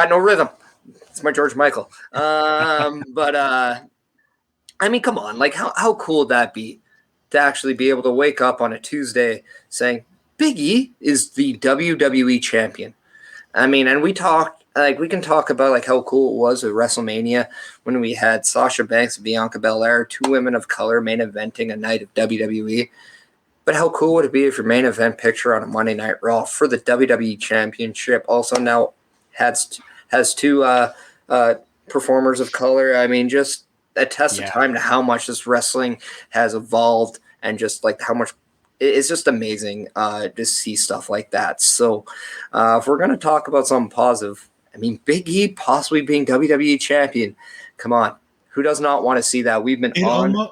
no rhythm. It's my George Michael. But I mean, come on, how cool would that be to actually be able to wake up on a Tuesday saying Big E is the WWE champion? I mean, and we can talk about how cool it was at WrestleMania when we had Sasha Banks and Bianca Belair, two women of color, main eventing a night of WWE. But how cool would it be if your main event picture on a Monday Night Raw for the WWE Championship also now has two performers of color? I mean, just a test of time to how much this wrestling has evolved and just how much it's just amazing to see stuff like that. So if we're going to talk about something positive, I mean, Big E possibly being WWE champion, come on. Who does not want to see that? We've been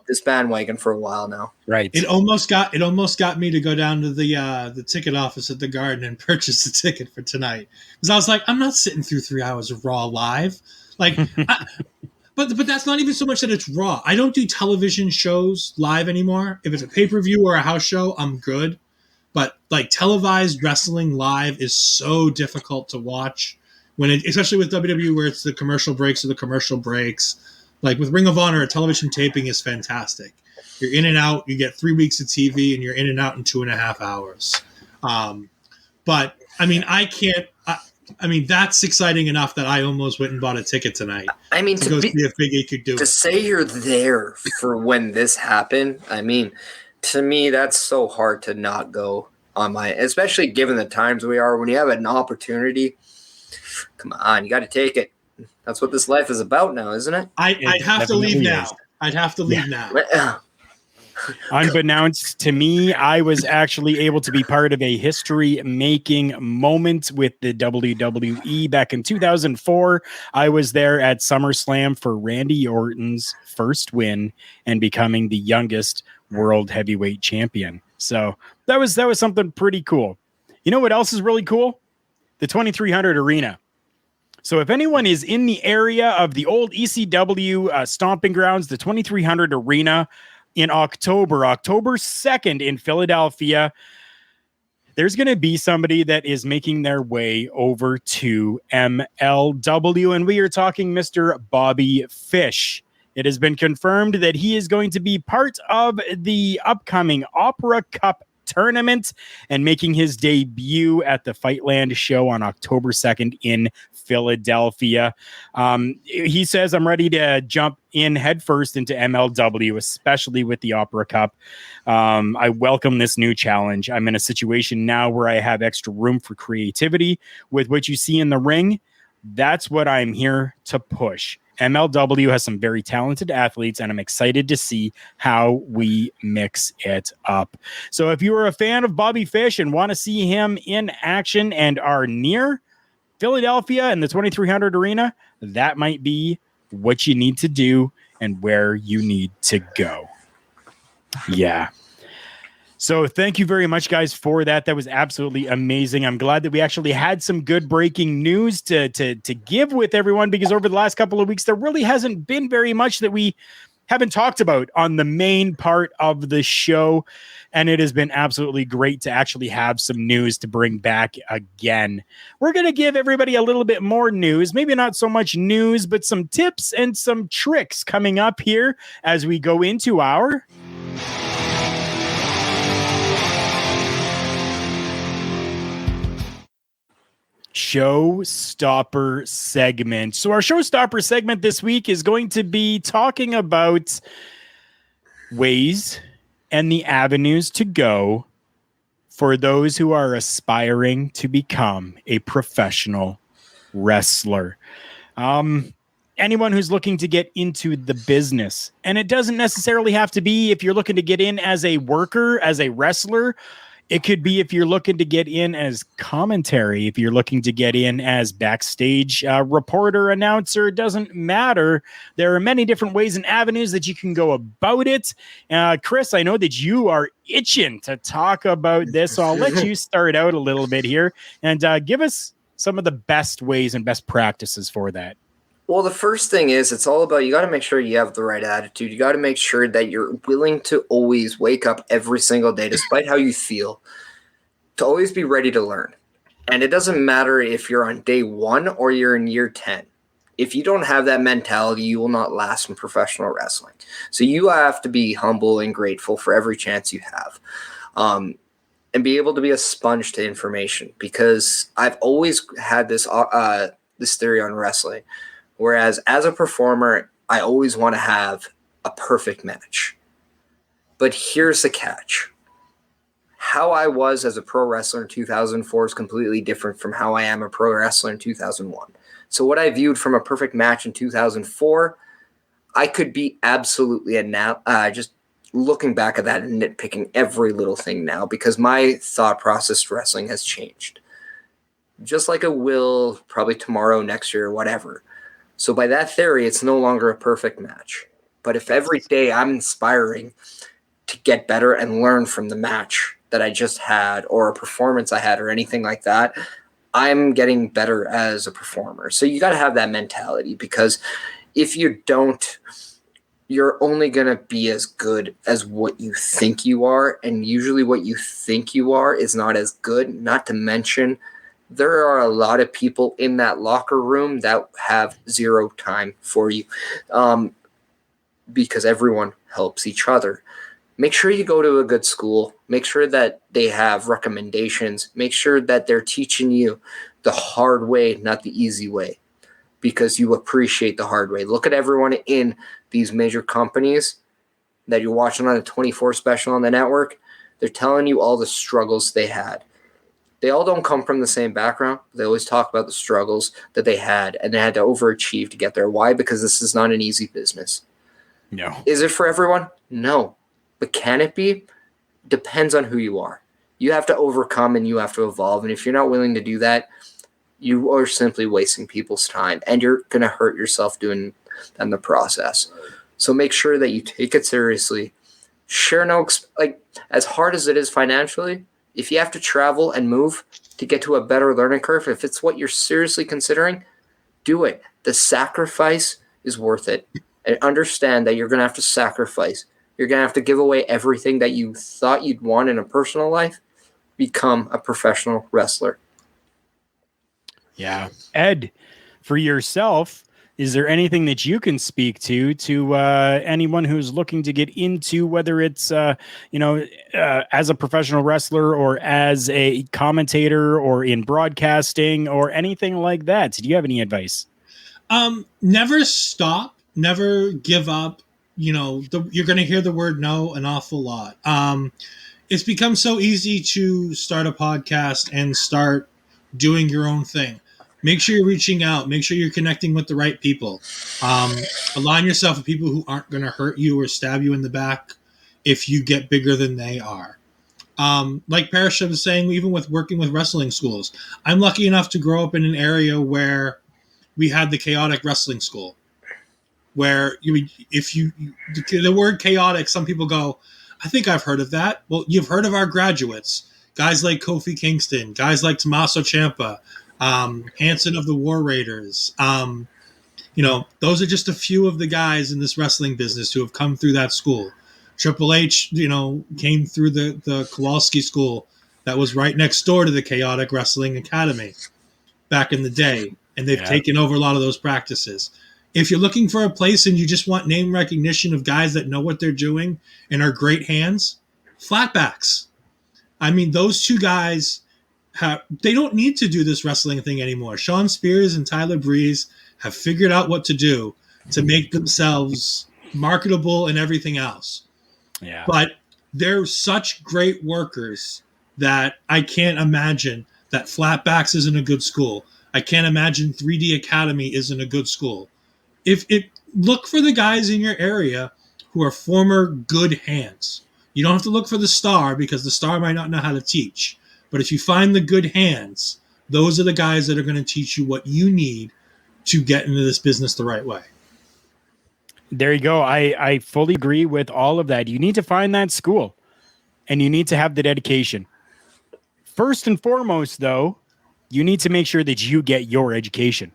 this bandwagon for a while now. Right. It almost got me to go down to the ticket office at the Garden and purchase a ticket for tonight, because I was like, I'm not sitting through 3 hours of Raw live. But that's not even so much that it's Raw. I don't do television shows live anymore. If it's a pay-per-view or a house show, I'm good. But televised wrestling live is so difficult to watch especially with WWE, where it's the commercial breaks or the commercial breaks. With Ring of Honor, a television taping is fantastic. You're in and out. You get 3 weeks of TV, and you're in and out in 2.5 hours. But I mean, I can't. I mean, that's exciting enough that I almost went and bought a ticket tonight. I mean, to go see if Big E could do to it. say you're there for when this happened. I mean, to me, that's so hard to not go on my, especially given the times we are. When you have an opportunity, come on, you got to take it. That's what this life is about now, isn't it? I'd have to leave now. I'd have to leave now. Unbeknownst to me, I was actually able to be part of a history-making moment with the WWE back in 2004. I was there at SummerSlam for Randy Orton's first win and becoming the youngest world heavyweight champion. So that was something pretty cool. You know what else is really cool? The 2300 Arena. So if anyone is in the area of the old ECW stomping grounds, the 2300 Arena, in October 2nd in Philadelphia, there's going to be somebody that is making their way over to MLW, and we are talking Mr. Bobby Fish. It has been confirmed that he is going to be part of the upcoming Opera Cup tournament and making his debut at the Fightland show on October 2nd in Philadelphia. He says, I'm ready to jump in headfirst into MLW, especially with the Opera Cup. I welcome this new challenge. I'm in a situation now where I have extra room for creativity with what you see in the ring. That's what I'm here to push. MLW has some very talented athletes, and I'm excited to see how we mix it up. So if you are a fan of Bobby Fish and want to see him in action and are near Philadelphia and the 2300 Arena, that might be what you need to do and where you need to go. Yeah. So thank you very much, guys, for that. That was absolutely amazing. I'm glad that we actually had some good breaking news to give with everyone, because over the last couple of weeks, there really hasn't been very much that we haven't talked about on the main part of the show. And it has been absolutely great to actually have some news to bring back again. We're going to give everybody a little bit more news, maybe not so much news, but some tips and some tricks coming up here as we go into our Showstopper segment. So our Showstopper segment this week is going to be talking about ways and the avenues to go for those who are aspiring to become a professional wrestler. Anyone who's looking to get into the business, and it doesn't necessarily have to be if you're looking to get in as a worker, as a wrestler. It could be if you're looking to get in as commentary, if you're looking to get in as backstage reporter, announcer, it doesn't matter. There are many different ways and avenues that you can go about it. Chris, I know that you are itching to talk about this, so I'll let you start out a little bit here and give us some of the best ways and best practices for that. Well, the first thing is, it's all about, you got to make sure you have the right attitude. You got to make sure that you're willing to always wake up every single day, despite how you feel, to always be ready to learn. And it doesn't matter if you're on day 1 or you're in year 10. If you don't have that mentality, you will not last in professional wrestling. So you have to be humble and grateful for every chance you have. And be able to be a sponge to information, because I've always had this theory on wrestling. Whereas as a performer, I always want to have a perfect match. But here's the catch. How I was as a pro wrestler in 2004 is completely different from how I am a pro wrestler in 2001. So what I viewed from a perfect match in 2004, I could be absolutely just looking back at that and nitpicking every little thing now, because my thought process to wrestling has changed. Just like it will probably tomorrow, next year, whatever. So by that theory, it's no longer a perfect match. But if every day I'm inspiring to get better and learn from the match that I just had, or a performance I had, or anything like that, I'm getting better as a performer. So you got to have that mentality, because if you don't, you're only going to be as good as what you think you are. And usually what you think you are is not as good, not to mention there are a lot of people in that locker room that have zero time for you. because everyone helps each other. Make sure you go to a good school. Make sure that they have recommendations. Make sure that they're teaching you the hard way, not the easy way, because you appreciate the hard way. Look at everyone in these major companies that you're watching on a 24 special on the network. They're telling you all the struggles they had. They all don't come from the same background. They always talk about the struggles that they had, and they had to overachieve to get there. Why? Because this is not an easy business. No. Is it for everyone? No. But can it be? Depends on who you are. You have to overcome and you have to evolve. And if you're not willing to do that, you are simply wasting people's time, and you're going to hurt yourself doing that in the process. So make sure that you take it seriously. Share as hard as it is financially, if you have to travel and move to get to a better learning curve, if it's what you're seriously considering, do it. The sacrifice is worth it. And understand that you're going to have to sacrifice. You're going to have to give away everything that you thought you'd want in a personal life. Become a professional wrestler. Yeah. Ed, for yourself, is there anything that you can speak to anyone who's looking to get into, whether it's, as a professional wrestler or as a commentator or in broadcasting or anything like that? Do you have any advice? Never stop, never give up. You're going to hear the word no an awful lot. It's become so easy to start a podcast and start doing your own thing. Make sure you're reaching out. Make sure you're connecting with the right people. Align yourself with people who aren't going to hurt you or stab you in the back if you get bigger than they are. Like Parrish was saying, even with working with wrestling schools, I'm lucky enough to grow up in an area where we had the chaotic wrestling school, where the word chaotic, some people go, I think I've heard of that. Well, you've heard of our graduates, guys like Kofi Kingston, guys like Tommaso Ciampa, Hanson of the War Raiders. Those are just a few of the guys in this wrestling business who have come through that school. Triple H, came through the Kowalski school that was right next door to the Chaotic Wrestling Academy back in the day. And they've taken over a lot of those practices. If you're looking for a place and you just want name recognition of guys that know what they're doing and are great hands, Flatbacks. I mean, those two guys, they don't need to do this wrestling thing anymore. Sean Spears and Tyler Breeze have figured out what to do to make themselves marketable and everything else. Yeah. But they're such great workers that I can't imagine that Flatbacks isn't a good school. I can't imagine 3D Academy isn't a good school. Look for the guys in your area who are former good hands. You don't have to look for the star because the star might not know how to teach. But if you find the good hands, those are the guys that are going to teach you what you need to get into this business the right way. There you go. I fully agree with all of that. You need to find that school and you need to have the dedication. First and foremost, though, you need to make sure that you get your education.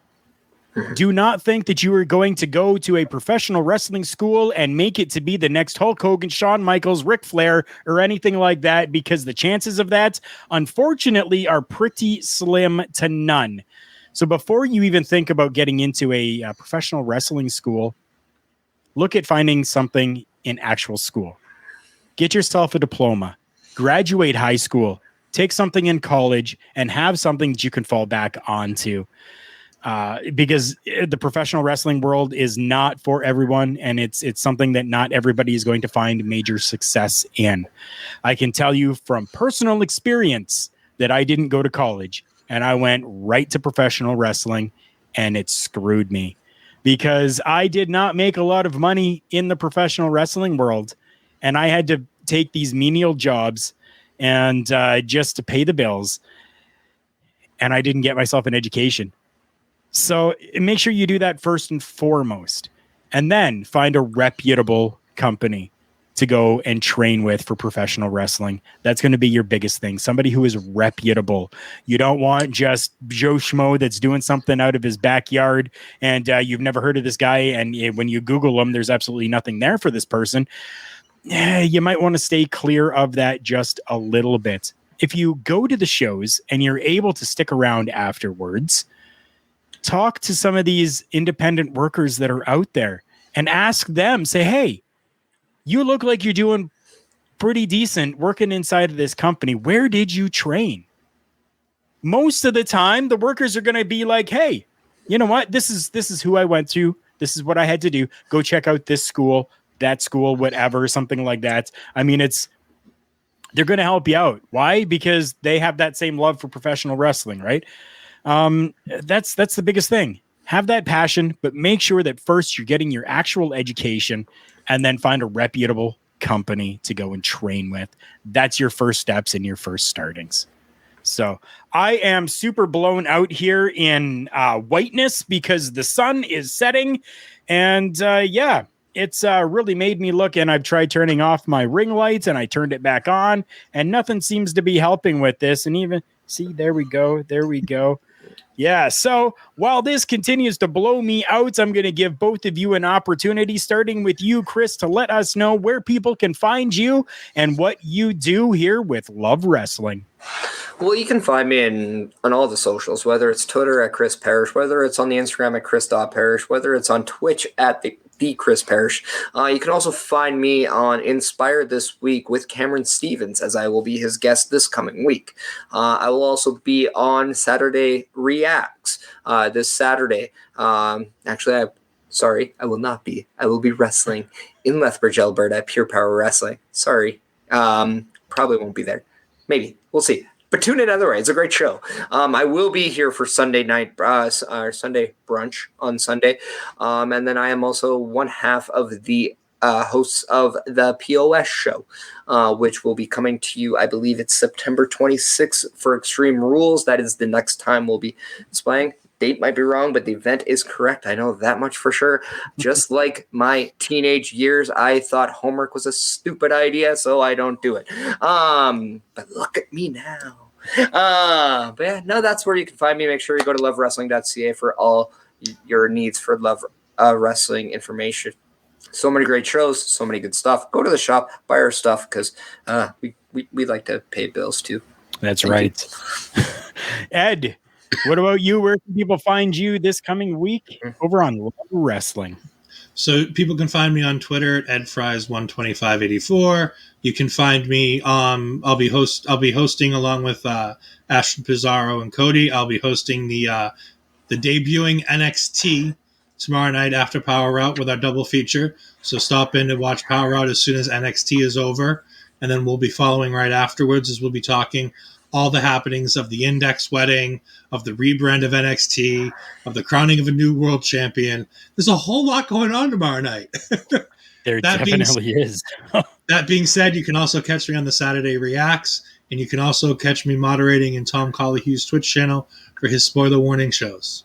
Do not think that you are going to go to a professional wrestling school and make it to be the next Hulk Hogan, Shawn Michaels, Ric Flair, or anything like that, because the chances of that, unfortunately, are pretty slim to none. So before you even think about getting into a professional wrestling school, look at finding something in actual school. Get yourself a diploma, graduate high school, take something in college, and have something that you can fall back onto. Because the professional wrestling world is not for everyone, and it's something that not everybody is going to find major success in. I can tell you from personal experience that I didn't go to college, and I went right to professional wrestling, and it screwed me because I did not make a lot of money in the professional wrestling world, and I had to take these menial jobs and just to pay the bills, and I didn't get myself an education. So make sure you do that first and foremost, and then find a reputable company to go and train with for professional wrestling. That's going to be your biggest thing. Somebody who is reputable. You don't want just Joe Schmo that's doing something out of his backyard and you've never heard of this guy. And when you Google him, there's absolutely nothing there for this person. You might want to stay clear of that just a little bit. If you go to the shows and you're able to stick around afterwards, talk to some of these independent workers that are out there and ask them, say, hey, you look like you're doing pretty decent working inside of this company. Where did you train? Most of the time, the workers are going to be like, hey, you know what? This is who I went to. This is what I had to do. Go check out this school, that school, whatever, something like that. I mean, they're going to help you out. Why? Because they have that same love for professional wrestling, right? That's the biggest thing. Have that passion, but make sure that first you're getting your actual education, and then find a reputable company to go and train with. That's your first steps and your first startings. So I am super blown out here in whiteness because the sun is setting. And it's really made me look, and I've tried turning off my ring lights and I turned it back on, and nothing seems to be helping with this. And even see, there we go. Yeah, so while this continues to blow me out, I'm going to give both of you an opportunity, starting with you, Chris, to let us know where people can find you and what you do here with Love Wrestling. Well, you can find me on all the socials, whether it's Twitter at Chris Parrish, whether it's on the Instagram at Chris.Parrish, whether it's on Twitch at the Chris Parrish. You can also find me on Inspired This Week with Cameron Stevens, as I will be his guest this coming week. I will also be on Saturday Reacts this Saturday. Actually, I will not be. I will be wrestling in Lethbridge, Alberta at Pure Power Wrestling. Sorry. Probably won't be there. Maybe. We'll see. But tune in either way. It's a great show. I will be here for Sunday night, Sunday brunch on Sunday. And then I am also one half of the hosts of the POS show, which will be coming to you. I believe it's September 26th for Extreme Rules. That is the next time we'll be displaying. Date might be wrong, but the event is correct. I know that much for sure. Just like my teenage years, I thought homework was a stupid idea, so I don't do it. But look at me now. But yeah, no, that's where you can find me. Make sure you go to lovewrestling.ca for all your needs for love wrestling information. So many great shows, so many good stuff. Go to the shop, buy our stuff, because we like to pay bills too. That's right. Ed, what about you? Where can people find you this coming week over on Love Wrestling? So people can find me on Twitter at edfries12584. You can find me. I'll be hosting along with Ashton Pizarro and Cody. I'll be hosting the debuting NXT tomorrow night after Power Out with our double feature. So stop in and watch Power Out as soon as NXT is over, and then we'll be following right afterwards, as we'll be talking all the happenings of the Index wedding, of the rebrand of NXT, of the crowning of a new world champion. There's a whole lot going on tomorrow night. There definitely is. That being said, you can also catch me on the Saturday Reacts, and you can also catch me moderating in Tom Collihue's Twitch channel for his spoiler warning shows.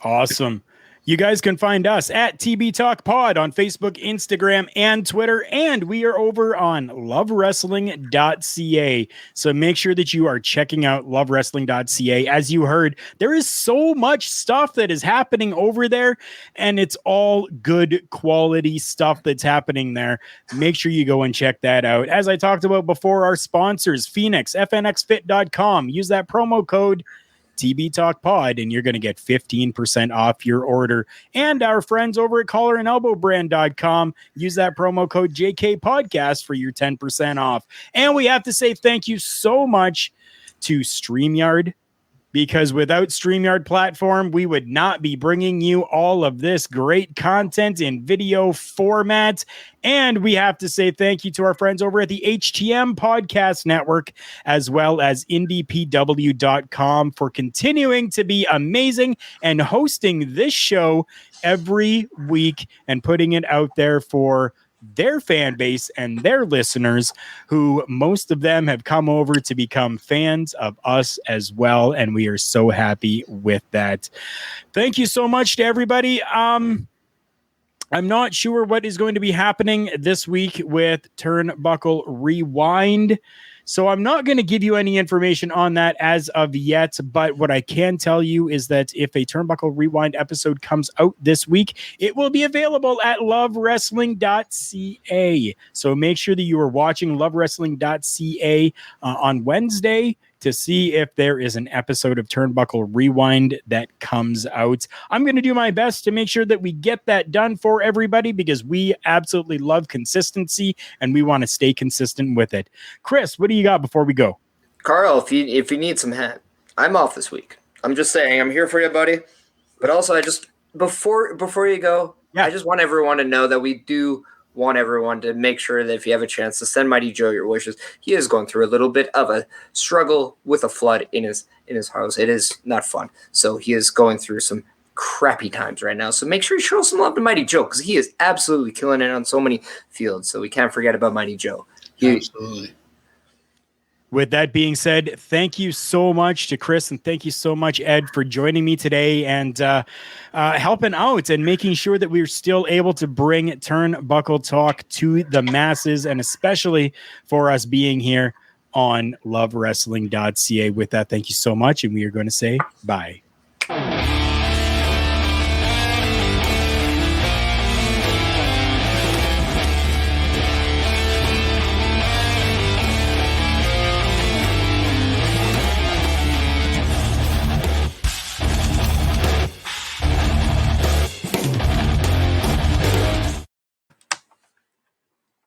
Awesome. You guys can find us at TB Talk Pod on Facebook, Instagram, and Twitter, and we are over on lovewrestling.ca. So make sure that you are checking out lovewrestling.ca. As you heard, there is so much stuff that is happening over there, and it's all good quality stuff that's happening there. Make sure you go and check that out. As I talked about before, our sponsors, Phoenix, FNXFit.com. Use that promo code TB Talk Pod, and you're going to get 15% off your order. And our friends over at collarandelbowbrand.com, use that promo code JK Podcast for your 10% off. And we have to say thank you so much to StreamYard, because without StreamYard platform, we would not be bringing you all of this great content in video format. And we have to say thank you to our friends over at the HTM Podcast Network, as well as IndiePW.com, for continuing to be amazing and hosting this show every week and putting it out there for their fan base and their listeners, who most of them have come over to become fans of us as well. And we are so happy with that. Thank you so much to everybody. I'm not sure what is going to be happening this week with Turnbuckle Rewind, so I'm not going to give you any information on that as of yet, but what I can tell you is that if a Turnbuckle Rewind episode comes out this week, it will be available at lovewrestling.ca. So make sure that you are watching lovewrestling.ca on Wednesday to see if there is an episode of Turnbuckle Rewind that comes out. I'm going to do my best to make sure that we get that done for everybody because we absolutely love consistency and we want to stay consistent with it. Chris, what do you got before we go? Karl, if you need some help, I'm off this week. I'm just saying, I'm here for you, buddy. But also, I just before you go, I just want everyone to know that we do want everyone to make sure that if you have a chance to send Mighty Joe your wishes. He is going through a little bit of a struggle with a flood in his house. It is not fun. So he is going through some crappy times right now. So make sure you show some love to Mighty Joe because he is absolutely killing it on so many fields. So we can't forget about Mighty Joe. Absolutely. With that being said, thank you so much to Chris and thank you so much, Ed, for joining me today and helping out and making sure that we're still able to bring Turnbuckle Talk to the masses and especially for us being here on lovewrestling.ca. With that, thank you so much. And we are going to say bye.